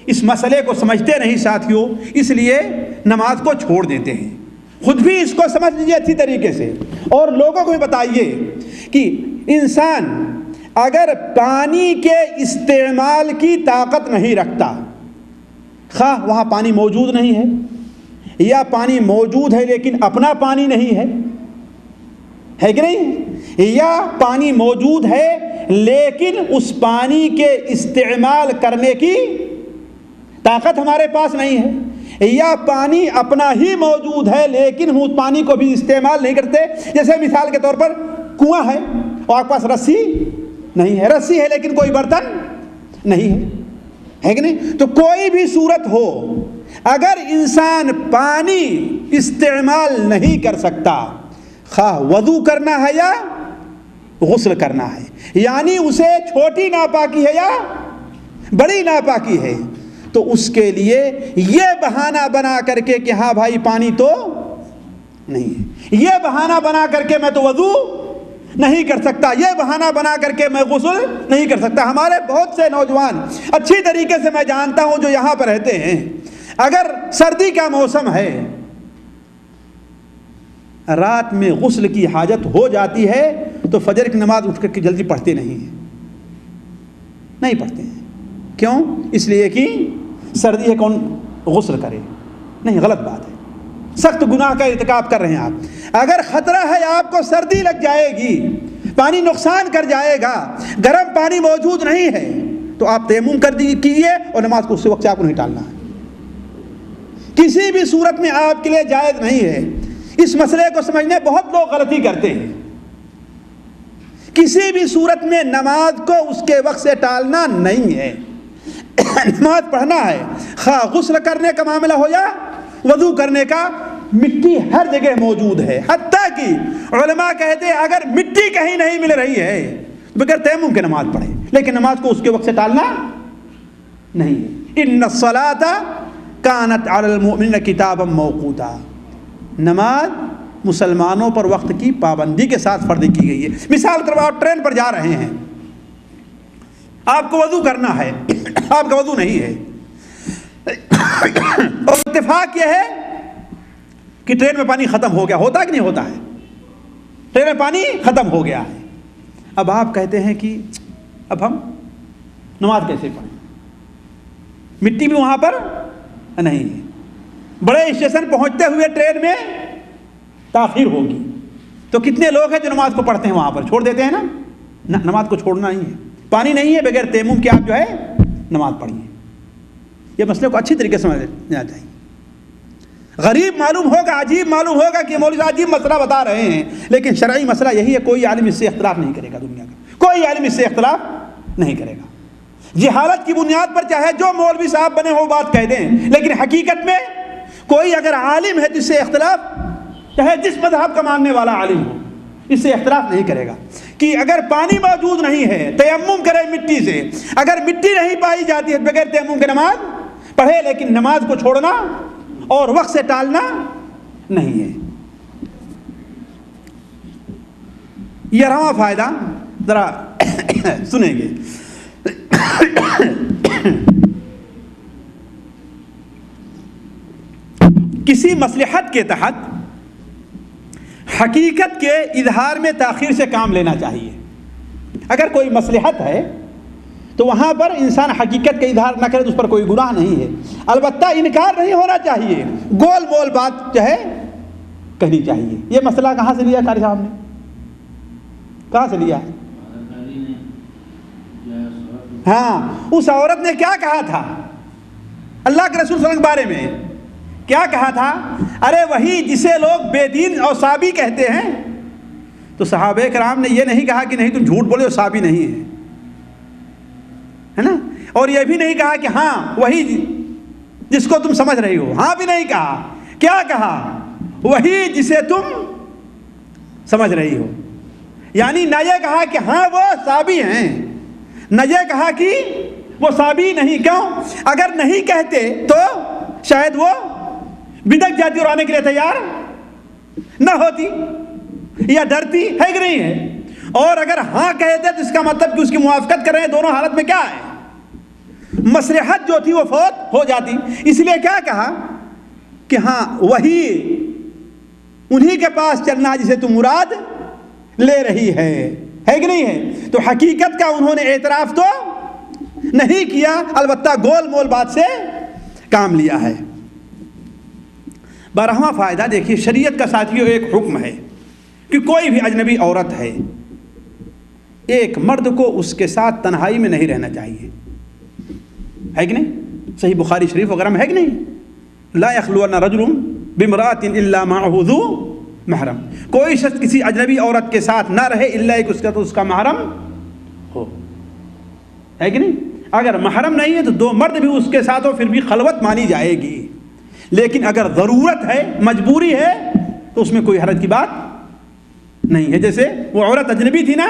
اس مسئلے کو سمجھتے نہیں ساتھیوں, اس لیے نماز کو چھوڑ دیتے ہیں. خود بھی اس کو سمجھ لیجیے اچھی طریقے سے, اور لوگوں کو بھی بتائیے کہ انسان اگر پانی کے استعمال کی طاقت نہیں رکھتا, خواہ وہاں پانی موجود نہیں ہے یا پانی موجود ہے لیکن اپنا پانی نہیں ہے کہ نہیں, یا پانی موجود ہے لیکن اس پانی کے استعمال کرنے کی طاقت ہمارے پاس نہیں ہے, یا پانی اپنا ہی موجود ہے لیکن ہم اس پانی کو بھی استعمال نہیں کرتے. جیسے مثال کے طور پر کنواں ہے اور آپ کے پاس رسی نہیں ہے, رسی ہے لیکن کوئی برتن نہیں ہے کہ نہیں. تو کوئی بھی صورت ہو, اگر انسان پانی استعمال نہیں کر سکتا, خواہ وضو کرنا ہے یا غسل کرنا ہے, یعنی اسے چھوٹی ناپاکی ہے یا بڑی ناپاکی ہے, تو اس کے لیے یہ بہانہ بنا کر کے کہ ہاں بھائی پانی تو نہیں ہے, یہ بہانہ بنا کر کے میں تو وضو نہیں کر سکتا, یہ بہانہ بنا کر کے میں غسل نہیں کر سکتا. ہمارے بہت سے نوجوان اچھی طریقے سے میں جانتا ہوں جو یہاں پر رہتے ہیں, اگر سردی کا موسم ہے, رات میں غسل کی حاجت ہو جاتی ہے تو فجر کی نماز اٹھ کر کے جلدی پڑھتے نہیں پڑھتے ہیں. کیوں؟ اس لیے کہ سردی ہے, کون غسل کرے؟ نہیں, غلط بات ہے, سخت گناہ کا ارتکاب کر رہے ہیں آپ. اگر خطرہ ہے آپ کو سردی لگ جائے گی, پانی نقصان کر جائے گا, گرم پانی موجود نہیں ہے, تو آپ تیمم کیجیے اور نماز کو اس وقت سے آپ کو نہیں ٹالنا ہے. کسی بھی صورت میں آپ کے لیے جائز نہیں ہے. اس مسئلے کو سمجھنے بہت لوگ غلطی کرتے ہیں. کسی بھی صورت میں نماز کو اس کے وقت سے ٹالنا نہیں ہے. نماز پڑھنا ہے, خواہ غسل کرنے کا معاملہ ہو یا وضو کرنے کا. مٹی ہر جگہ موجود ہے, حتیٰ کہ علماء کہتے ہیں اگر مٹی کہیں نہیں مل رہی ہے بغیر تیمم کے نماز پڑھے, لیکن نماز کو اس کے وقت سے ٹالنا نہیں ہے. ان الصلاۃ کانت علی المؤمنین کتابا موقوتا, نماز مسلمانوں پر وقت کی پابندی کے ساتھ فرض کی گئی ہے. مثال کے طور پر آپ ٹرین پر جا رہے ہیں, آپ کو وضو کرنا ہے, آپ کا وضو نہیں ہے, اور اتفاق یہ ہے کہ ٹرین میں پانی ختم ہو گیا, ہوتا کہ نہیں ہوتا ہے, ٹرین میں پانی ختم ہو گیا ہے. اب آپ کہتے ہیں کہ اب ہم نماز کیسے پڑھیں, مٹی بھی وہاں پر نہیں ہے, بڑے اسٹیشن پہنچتے ہوئے ٹرین میں تاخیر ہوگی, تو کتنے لوگ ہیں جو نماز کو پڑھتے ہیں وہاں پر چھوڑ دیتے ہیں نا. نماز کو چھوڑنا نہیں ہے, پانی نہیں ہے, بغیر تیمم کے آپ جو ہے نماز پڑھیے. یہ مسئلے کو اچھی طریقے سے سمجھنا چاہیے. غریب معلوم ہوگا, عجیب معلوم ہوگا کہ مولوی صاحب عجیب مسئلہ بتا رہے ہیں, لیکن شرعی مسئلہ یہی ہے. کوئی عالم اس سے اختلاف نہیں کرے گا, دنیا کا کوئی عالم اس سے اختلاف نہیں کرے گا. جہالت کی بنیاد پر چاہے جو مولوی صاحب بنے ہو بات کہہ دیں, لیکن حقیقت میں کوئی اگر عالم ہے جس سے اختلاف, چاہے جس مذہب کا ماننے والا عالم ہو, اس سے اختلاف نہیں کرے گا کہ اگر پانی موجود نہیں ہے تیمم کرے مٹی سے. اگر مٹی نہیں پائی جاتی ہے بغیر تیمم کے نماز پڑھے, لیکن نماز کو چھوڑنا اور وقت سے ٹالنا نہیں ہے. یہ رواں فائدہ ذرا سنیں گے. کسی مصلحت کے تحت حقیقت کے اظہار میں تاخیر سے کام لینا چاہیے. اگر کوئی مصلحت ہے تو وہاں پر انسان حقیقت کا اظہار نہ کرے تو اس پر کوئی گناہ نہیں ہے. البتہ انکار نہیں ہونا چاہیے, گول بول بات جو ہے کہنی چاہیے. یہ مسئلہ کہاں سے لیا قاری صاحب نے, کہاں سے لیا ہے؟ ہاں, اس عورت نے کیا کہا تھا اللہ کے رسول صلی اللہ علیہ وسلم کے بارے میں؟ کیا کہا تھا؟ ارے وہی جسے لوگ بے دین اور صابی کہتے ہیں. تو صحابہ کرام نے یہ نہیں کہا کہ نہیں تم جھوٹ بولے اور صابی نہیں ہے نا, اور یہ بھی نہیں کہا کہ ہاں وہی جس کو تم سمجھ رہی ہو, ہاں بھی نہیں کہا. کیا کہا؟ وہی جسے تم سمجھ رہی ہو. یعنی نہ یہ کہا کہ ہاں وہ صابی ہیں, نہ یہ کہا کہ وہ صابی نہیں. کیوں؟ اگر نہیں کہتے تو شاید وہ بدک جاتی اور آنے کے لیے تیار نہ ہوتی یا ڈرتی ہے کہ نہیں ہے؟ اور اگر ہاں کہتے تو اس کا مطلب کہ اس کی موافقت کر رہے ہیں، دونوں حالت میں کیا ہے؟ مصلحت جو تھی وہ فوت ہو جاتی. اس لیے کیا کہا کہ ہاں وہی انہی کے پاس چلنا جسے تو مراد لے رہی ہے کہ نہیں ہے؟ تو حقیقت کا انہوں نے اعتراف تو نہیں کیا، البتہ گول مول بات سے کام لیا ہے. 12واں فائدہ دیکھیے، شریعت کا ساتھیوں ایک حکم ہے کہ کوئی بھی اجنبی عورت ہے، ایک مرد کو اس کے ساتھ تنہائی میں نہیں رہنا چاہیے، ہے کہ نہیں؟ صحیح بخاری شریف وغیرہ میں ہے کہ نہیں؟ لا یخلون رجل بامرأۃ الا معه ذو محرم، کوئی شخص کسی اجنبی عورت کے ساتھ نہ رہے الا ایک اس کا محرم ہو، ہے کہ نہیں؟ اگر محرم نہیں ہے تو دو مرد بھی اس کے ساتھ ہو پھر بھی خلوت مانی جائے گی، لیکن اگر ضرورت ہے، مجبوری ہے، تو اس میں کوئی حرج کی بات نہیں ہے. جیسے وہ عورت اجنبی تھی نا،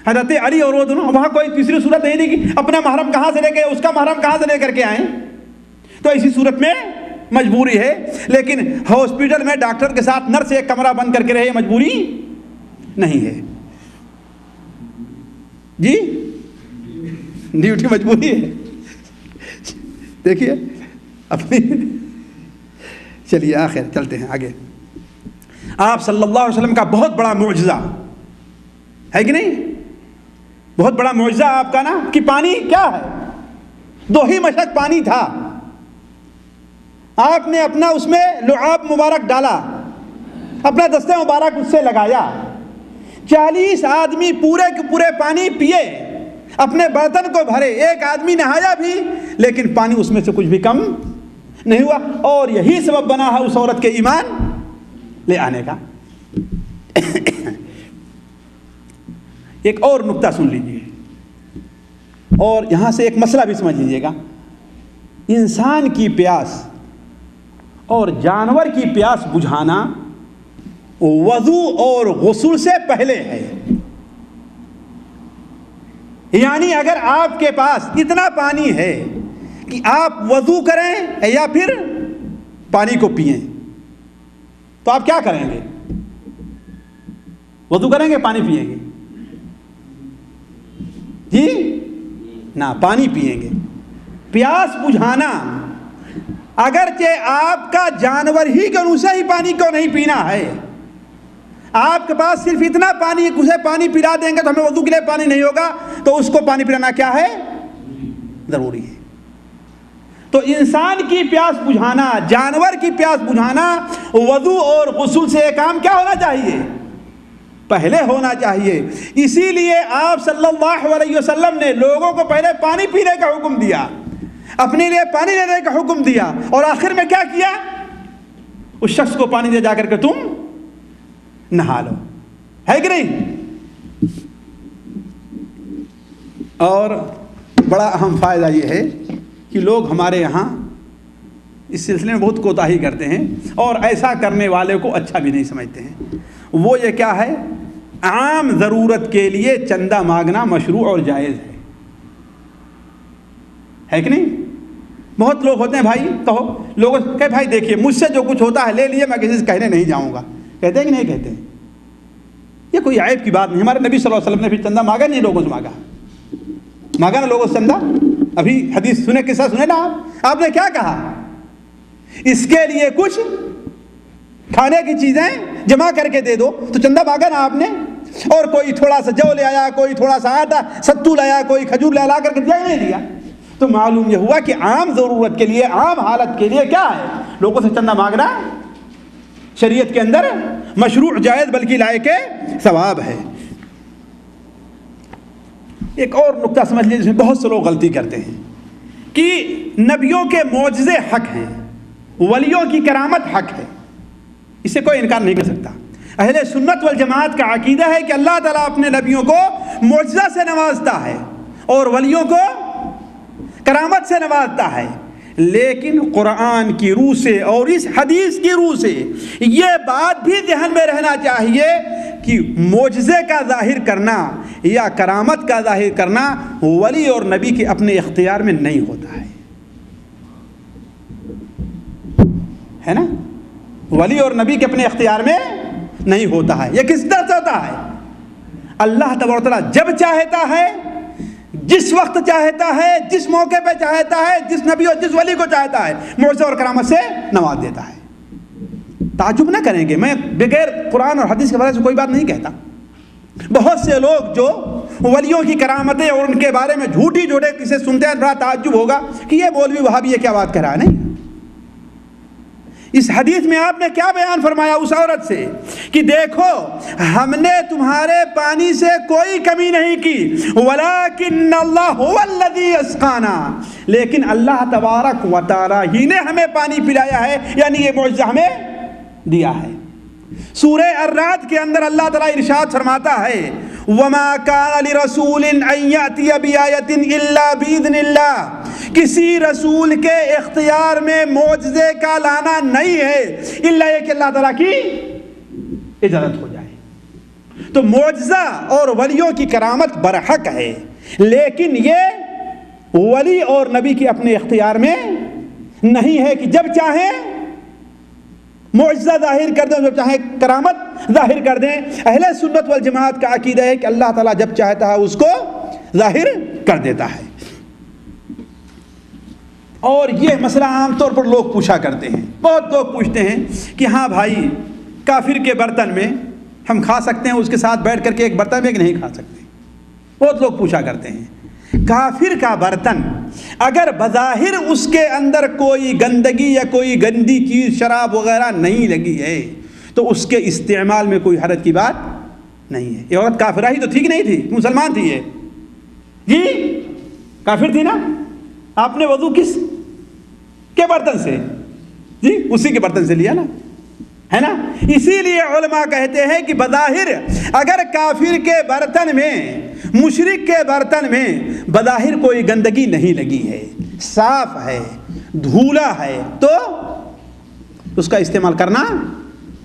حضرت علی اور وہ دونوں، وہاں کوئی تیسری صورت نہیں تھی کہ اپنا محرم کہاں سے لے کے اس کا محرم کہاں سے لے کر کے آئیں، تو اسی صورت میں مجبوری ہے. لیکن ہاسپٹل میں ڈاکٹر کے ساتھ نرس ایک کمرہ بند کر کے رہے، مجبوری نہیں ہے جی، ڈیوٹی مجبوری ہے. دیکھیے اپنی، چلیے آخر چلتے ہیں آگے. آپ صلی اللہ علیہ وسلم کا بہت بڑا معجزہ ہے کہ نہیں؟ بہت بڑا معجزہ آپ کا نا کہ پانی کیا ہے، 2 ہی مشک پانی تھا، آپ نے اپنا اس میں لعاب مبارک ڈالا، اپنا دستہ مبارک اس سے لگایا، 40 آدمی پورے کے پورے پانی پیے، اپنے برتن کو بھرے، ایک آدمی نہایا بھی لیکن پانی اس میں سے کچھ بھی کم نہیں ہوا، اور یہی سبب بنا ہے اس عورت کے ایمان لے آنے کا. ایک اور نقطہ سن لیجئے اور یہاں سے ایک مسئلہ بھی سمجھ لیجئے گا. انسان کی پیاس اور جانور کی پیاس بجھانا وضو اور غسل سے پہلے ہے. یعنی اگر آپ کے پاس اتنا پانی ہے کہ آپ وضو کریں یا پھر پانی کو پئیں تو آپ کیا کریں گے؟ وضو کریں گے، پانی پئیں گے؟ جی نہ، پانی پئیں گے. پیاس بجھانا، اگرچہ آپ کا جانور ہی کہ اسے ہی پانی کیوں نہیں پینا ہے، آپ کے پاس صرف اتنا پانی ہے کہ اسے پانی پلا دیں گے تو ہمیں وضو کے لیے پانی نہیں ہوگا، تو اس کو پانی پلانا کیا ہے؟ ضروری ہے. تو انسان کی پیاس بجھانا، جانور کی پیاس بجھانا وضو اور غسل سے کام کیا ہونا چاہیے؟ پہلے ہونا چاہیے. اسی لیے آپ صلی اللہ علیہ وسلم نے لوگوں کو پہلے پانی پینے کا حکم دیا، اپنے لیے پانی لینے کا حکم دیا، اور آخر میں کیا کیا؟ اس شخص کو پانی دے جا کر کے تم نہا لو، ہے کہ نہیں؟ اور بڑا اہم فائدہ یہ ہے کہ لوگ ہمارے یہاں اس سلسلے میں بہت کوتاہی کرتے ہیں اور ایسا کرنے والے کو اچھا بھی نہیں سمجھتے ہیں. وہ یہ کیا ہے؟ عام ضرورت کے لیے چندہ مانگنا مشروع اور جائز ہے کہ نہیں؟ بہت لوگ ہوتے ہیں بھائی، کہو لوگوں کہ بھائی دیکھیے مجھ سے جو کچھ ہوتا ہے لے لیے، میں کسی سے کہنے نہیں جاؤں گا، کہتے ہیں کہ نہیں کہتے ہیں؟ یہ کوئی عیب کی بات نہیں. ہمارے نبی صلی اللہ علیہ وسلم نے بھی چندہ مانگا نہیں، لوگوں سے مانگا نا لوگوں سے چندہ. ابھی حدیث سنے، قصہ سنے نا آپ نے کیا کہا؟ اس کے لیے کچھ کھانے کی چیزیں جمع کر کے دے دو، تو چندہ مانگا نا آپ نے. اور کوئی تھوڑا سا جو لے آیا، کوئی تھوڑا سا آٹا ستو لایا، کوئی کھجور لا کر کے دیا ہی نہیں دیا. تو معلوم یہ ہوا کہ عام ضرورت کے لیے، عام حالت کے لیے کیا ہے؟ لوگوں سے چندہ مانگنا شریعت کے اندر مشروع، جائز، بلکہ لائق ثواب ہے. ایک اور نقطہ سمجھ لیجیے جس میں بہت سے لوگ غلطی کرتے ہیں کہ نبیوں کے معجزے حق ہیں، ولیوں کی کرامت حق ہے، اسے کوئی انکار نہیں کر سکتا. اہل سنت والجماعت کا عقیدہ ہے کہ اللہ تعالیٰ اپنے نبیوں کو معجزہ سے نوازتا ہے اور ولیوں کو کرامت سے نوازتا ہے. لیکن قرآن کی روح سے اور اس حدیث کی روح سے یہ بات بھی ذہن میں رہنا چاہیے کہ معجزے کا ظاہر کرنا یا کرامت کا ظاہر کرنا ولی اور نبی کے اپنے اختیار میں نہیں ہوتا ہے نا؟ ولی اور نبی کے اپنے اختیار میں نہیں ہوتا ہے۔ یہ کس طرح سے ہوتا ہے؟ اللہ تبارک و تعالیٰ جب چاہتا ہے، جس وقت چاہتا ہے، جس موقع پہ چاہتا ہے، جس نبی اور جس ولی کو چاہتا ہے معجزہ اور کرامت سے نواز دیتا ہے۔ تعجب نہ کریں گے، میں بغیر قرآن اور حدیث کے بارے سے کوئی بات نہیں کہتا۔ بہت سے لوگ جو ولیوں کی کرامتیں اور ان کے بارے میں جھوٹی جوڑے کسے سنتے ہیں، بڑا تعجب ہوگا کہ یہ مولوی وہابی یہ کیا بات کہہ رہا ہے۔ نہیں، اس حدیث میں آپ نے کیا بیان فرمایا اس عورت سے کہ دیکھو ہم نے تمہارے پانی سے کوئی کمی نہیں کی، وَلَٰكِنَّ اللَّهُ هُوَ الَّذِي يَسْقَانَا، لیکن اللہ تبارک و تعالیٰ ہی نے ہمیں پانی پلایا ہے، یعنی یہ معجزہ ہمیں دیا ہے۔ سورہ الرعد کے اندر اللہ تعالیٰ ارشاد فرماتا ہے وَمَا كَانَ لِرَسُولٍ أَن يَأْتِيَ بِآيَةٍ إِلَّا بِإِذْنِ اللَّهِ، کسی رسول کے اختیار میں معجزے کا لانا نہیں ہے الا یہ کہ اللہ تعالیٰ کی اجازت ہو جائے۔ تو معجزہ اور ولیوں کی کرامت برحق ہے، لیکن یہ ولی اور نبی کے اپنے اختیار میں نہیں ہے کہ جب چاہیں معجزہ ظاہر کر دیں، جب چاہیں کرامت ظاہر کر دیں۔ اہل سنت والجماعت کا عقیدہ ہے کہ اللہ تعالیٰ جب چاہتا ہے اس کو ظاہر کر دیتا ہے۔ اور یہ مسئلہ عام طور پر لوگ پوچھا کرتے ہیں، بہت لوگ پوچھتے ہیں کہ ہاں بھائی کافر کے برتن میں ہم کھا سکتے ہیں، اس کے ساتھ بیٹھ کر کے ایک برتن میں ایک نہیں کھا سکتے۔ بہت لوگ پوچھا کرتے ہیں کافر کا برتن اگر بظاہر اس کے اندر کوئی گندگی یا کوئی گندی چیز شراب وغیرہ نہیں لگی ہے تو اس کے استعمال میں کوئی حرج کی بات نہیں ہے۔ یہ عورت کافرہ ہی تو ٹھیک نہیں تھی، مسلمان تھی، یہ جی کافر تھی نا۔ آپ نے وضو کس کے برتن سے؟ جی اسی کے برتن سے لیا نا، ہے نا۔ اسی لیے علماء کہتے ہیں کہ بظاہر اگر کافر کے برتن میں، مشرک کے برتن میں بظاہر کوئی گندگی نہیں لگی ہے، صاف ہے، دھولا ہے، تو اس کا استعمال کرنا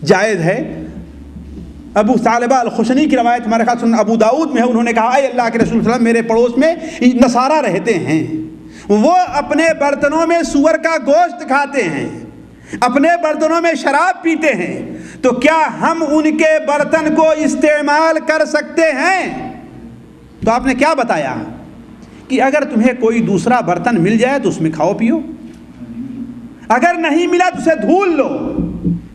جائز ہے۔ ابو ثعلبہ الخشنی کی روایت ہمارے خاص ابو داؤد میں ہے، انہوں نے کہا اے اللہ کے رسول صلی اللہ علیہ وسلم، میرے پڑوس میں نصارہ رہتے ہیں، وہ اپنے برتنوں میں سور کا گوشت کھاتے ہیں، اپنے برتنوں میں شراب پیتے ہیں، تو کیا ہم ان کے برتن کو استعمال کر سکتے ہیں؟ تو آپ نے کیا بتایا کہ اگر تمہیں کوئی دوسرا برتن مل جائے تو اس میں کھاؤ پیو، اگر نہیں ملا تو اسے دھول لو۔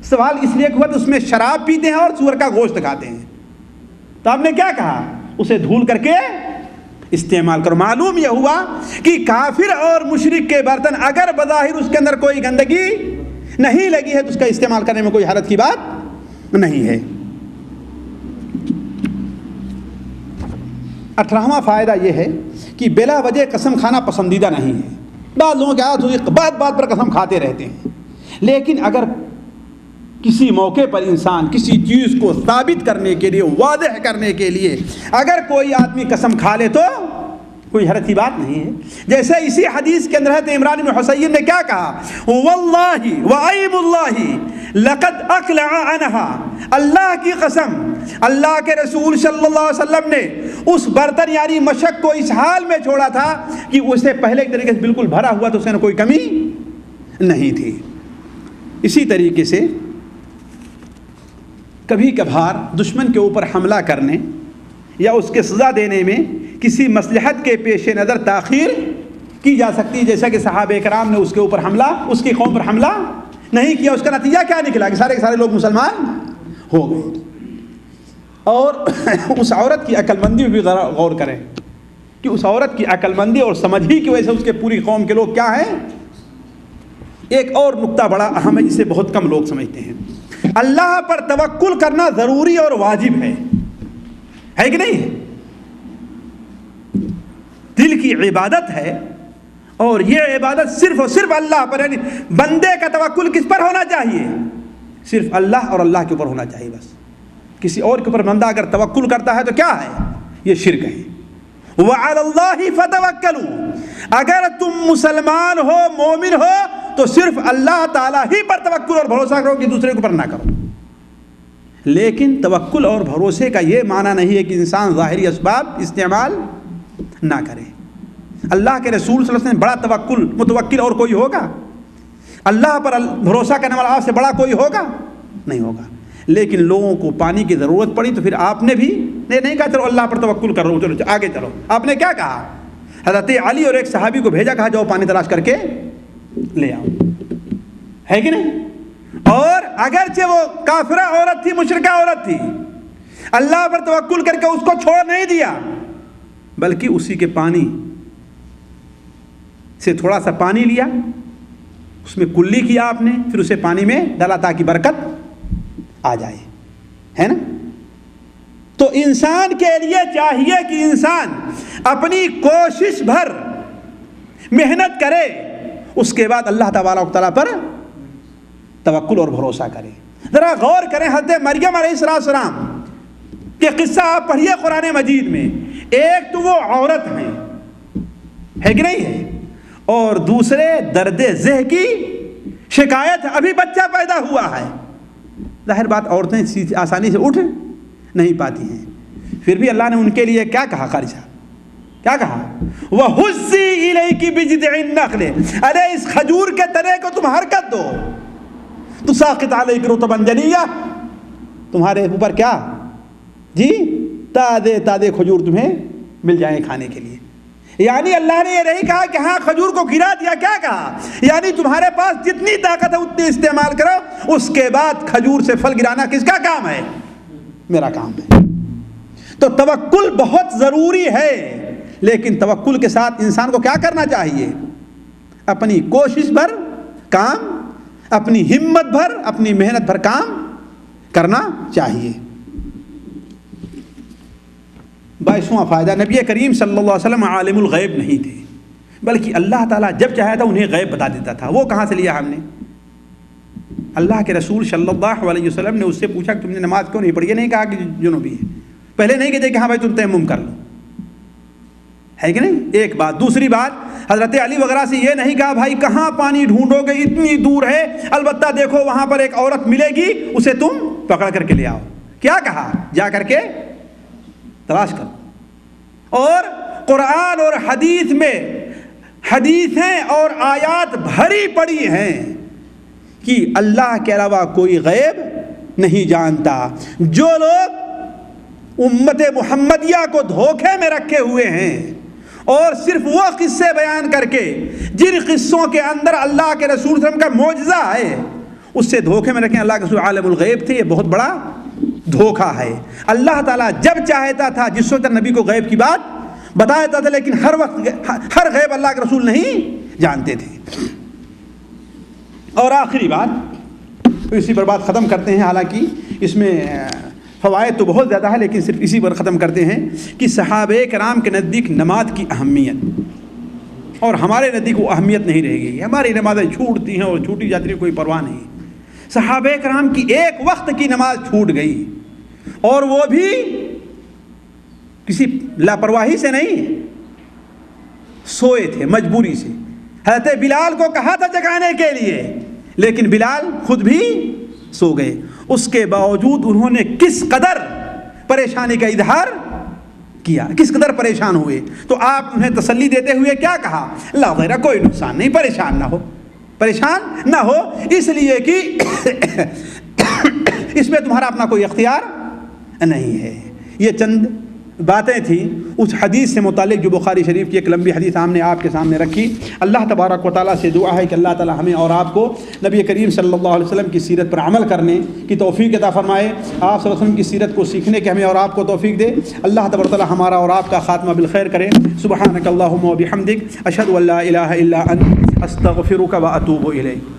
سوال اس لیے ہوا تو اس میں شراب پیتے ہیں اور سور کا گوشت کھاتے ہیں، تو آپ نے کیا کہا؟ اسے دھول کر کے استعمال کرو۔ معلوم یہ ہوا کہ کافر اور مشرک کے برتن اگر بظاہر اس کے اندر کوئی گندگی نہیں لگی ہے تو اس کا استعمال کرنے میں کوئی حرج کی بات نہیں ہے۔ 18واں فائدہ یہ ہے کہ بلا وجہ قسم کھانا پسندیدہ نہیں ہے۔ بعض لوگوں کی عادت ہوتی ہے بات بات پر قسم کھاتے رہتے ہیں، لیکن اگر کسی موقع پر انسان کسی چیز کو ثابت کرنے کے لیے، واضح کرنے کے لیے اگر کوئی آدمی قسم کھا لے تو کوئی حرج کی بات نہیں ہے۔ جیسے اسی حدیث کے اندر حضرت عمران بن حسین نے کیا کہا؟ واللہ وعیم اللہ لقد اقلع عنها، اللہ کی قسم اللہ کے رسول صلی اللہ علیہ وسلم نے اس برتن یعنی مشک کو اس حال میں چھوڑا تھا کہ اسے پہلے طریقے سے بالکل بھرا ہوا تو اس میں کوئی کمی نہیں تھی۔ اسی طریقے سے کبھی کبھار دشمن کے اوپر حملہ کرنے یا اس کے سزا دینے میں کسی مصلحت کے پیش نظر تاخیر کی جا سکتی ہے، جیسا کہ صحابہ کرام نے اس کے اوپر حملہ، اس کی قوم پر حملہ نہیں کیا، اس کا نتیجہ کیا نکلا کہ سارے کے سارے لوگ مسلمان ہو گئے۔ اور اس عورت کی عقل مندی بھی غور کریں کہ اس عورت کی عقل مندی اور سمجھ ہی کی وجہ سے اس کے پوری قوم کے لوگ کیا ہیں۔ ایک اور نقطہ بڑا اہم ہے جسے بہت کم لوگ سمجھتے ہیں، اللہ پر توکل کرنا ضروری اور واجب ہے کہ نہیں؟ دل کی عبادت ہے اور یہ عبادت صرف اور صرف اللہ پر، یعنی بندے کا توکل کس پر ہونا چاہیے؟ صرف اللہ اور اللہ کے اوپر ہونا چاہیے بس۔ کسی اور کے اوپر بندہ اگر توکل کرتا ہے تو کیا ہے؟ یہ شرک ہے۔ وعلی اللہ فتوکلوا، اگر تم مسلمان ہو، مومن ہو تو صرف اللہ تعالیٰ ہی پر توکل اور بھروسہ کرو کہ دوسرے کے اوپر نہ کرو۔ لیکن توکل اور بھروسے کا یہ معنی نہیں ہے کہ انسان ظاہری اسباب استعمال نہ کرے۔ اللہ کے رسول صلی اللہ علیہ وسلم بڑا متوکل اور کوئی ہوگا؟ اللہ پر بھروسہ کرنے والا آپ سے بڑا کوئی ہوگا؟ نہیں ہوگا. لیکن لوگوں کو پانی کی ضرورت پڑی تو پھر آپ نے بھی نہیں کہا چلو اللہ پر توکل کرو، چلو آگے چلو. آپ نے کیا کہا؟ حضرت علی اور ایک صحابی کو بھیجا، کہا جاؤ پانی تلاش کر کے لے آؤ. ہے کہ نہیں؟ اور اگرچہ وہ کافرہ عورت تھی، مشرکہ عورت تھی، اللہ پر توکل کر کے اس کو چھوڑ نہیں دیا، بلکہ اسی کے پانی سے تھوڑا سا پانی لیا، اس میں کلی کیا آپ نے، پھر اسے پانی میں ڈالا تاکہ برکت آ جائے. ہے نا؟ تو انسان کے لیے چاہیے کہ انسان اپنی کوشش بھر محنت کرے، اس کے بعد اللہ تبارک و تعالیٰ پر توکل اور بھروسہ کرے. ذرا غور کریں حضرت مریم علیہ السلام کہ قصہ آپ پڑھیے قرآن مجید میں. ایک تو وہ عورت ہیں، ہے کہ نہیں ہے، اور دوسرے درد ذہ کی شکایت ہے، ابھی بچہ پیدا ہوا ہے. ظاہر بات عورتیں آسانی سے اٹھ نہیں پاتی ہیں، پھر بھی اللہ نے ان کے لیے کیا کہا؟ خارجہ کیا کہا؟ وَهُزِّي إِلَيْكِ بِجِذْعِ النَّخْلِ، ارے اس کھجور کے تنے کو تم حرکت دو، تُسَاقِطْ عَلَيْكِ رُطَبًا جَنِيًّا، تمہارے اوپر کیا جی تازے تازے کھجور تمہیں مل جائیں کھانے کے لیے. یعنی اللہ نے یہ نہیں کہا کہ ہاں کھجور کو گرا دیا، کیا کہا؟ یعنی تمہارے پاس جتنی طاقت ہے اتنی استعمال کرو، اس کے بعد کھجور سے پھل گرانا کس کا کام ہے؟ میرا کام ہے. تو توکل بہت ضروری ہے، لیکن توکل کے ساتھ انسان کو کیا کرنا چاہیے؟ اپنی کوشش بھر کام، اپنی ہمت بھر، اپنی محنت بھر کام کرنا چاہیے. 22واں فائدہ، نبی کریم صلی اللہ علیہ وسلم عالم الغیب نہیں تھے، بلکہ اللہ تعالیٰ جب چاہتا تھا انہیں غیب بتا دیتا تھا. وہ کہاں سے لیا ہم نے؟ اللہ کے رسول صلی اللہ علیہ وسلم نے اس سے پوچھا کہ تم نے نماز کیوں نہیں پڑھی؟ یہ نہیں کہا کہ جنوبی ہے، پہلے نہیں کہتے کہ ہاں بھائی تم تیمم کر لو، ہے کہ نہیں؟ ایک بات. دوسری بات، حضرت علی وغیرہ سے یہ نہیں کہا بھائی کہاں پانی ڈھونڈو گے، اتنی دور ہے، البتہ دیکھو وہاں پر ایک عورت ملے گی، اسے تم پکڑ کر کے لے آؤ. کیا کہا؟ جا کر کے تلاش کرو. اور قرآن اور حدیث میں حدیثیں اور آیات بھری پڑی ہیں کہ اللہ کے علاوہ کوئی غیب نہیں جانتا. جو لوگ امت محمدیہ کو دھوکے میں رکھے ہوئے ہیں اور صرف وہ قصے بیان کر کے جن قصوں کے اندر اللہ کے رسول صلی اللہ علیہ وسلم کا معجزہ ہے اس سے دھوکے میں رکھیں اللہ کے رسول عالم الغیب تھے، یہ بہت بڑا دھوکہ ہے. اللہ تعالیٰ جب چاہتا تھا جس وقت نبی کو غیب کی بات بتاتا تھا، لیکن ہر وقت ہر غیب اللہ کے رسول نہیں جانتے تھے. اور آخری بات، اسی پر بات ختم کرتے ہیں، حالانکہ اس میں فوائد تو بہت زیادہ ہے لیکن صرف اسی پر ختم کرتے ہیں کہ صحابہ کرام کے نزدیک نماز کی اہمیت اور ہمارے نزدیک وہ اہمیت نہیں رہ گئی. ہماری نمازیں چھوٹتی ہیں اور چھوٹی جاتی ہیں، کوئی پرواہ نہیں. صحابہ کرام کی ایک وقت کی نماز چھوٹ گئی اور وہ بھی کسی لاپرواہی سے نہیں، سوئے تھے مجبوری سے. حضرت بلال کو کہا تھا جگانے کے لیے لیکن بلال خود بھی سو گئے. اس کے باوجود انہوں نے کس قدر پریشانی کا اظہار کیا، کس قدر پریشان ہوئے. تو آپ انہیں تسلی دیتے ہوئے کیا کہا؟ لا غیرہ، کوئی نقصان نہیں، پریشان نہ ہو، پریشان نہ ہو، اس لیے کہ اس میں تمہارا اپنا کوئی اختیار نہیں ہے. یہ چند باتیں تھیں اس حدیث سے متعلق جو بخاری شریف کی ایک لمبی حدیث ہم نے آپ کے سامنے رکھی. اللہ تبارک و تعالیٰ سے دعا ہے کہ اللہ تعالیٰ ہمیں اور آپ کو نبی کریم صلی اللہ علیہ وسلم کی سیرت پر عمل کرنے کی توفیق عطا فرمائے. آپ صلی اللہ علیہ وسلم کی سیرت کو سیکھنے کے ہمیں اور آپ کو توفیق دے. اللہ تبارک و تعالیٰ ہمارا اور آپ کا خاتمہ بالخیر کرے. سبحانک اللہم و بحمدک، اشہد ان لا الہ الا انت، استغفرک و اتوب الیک.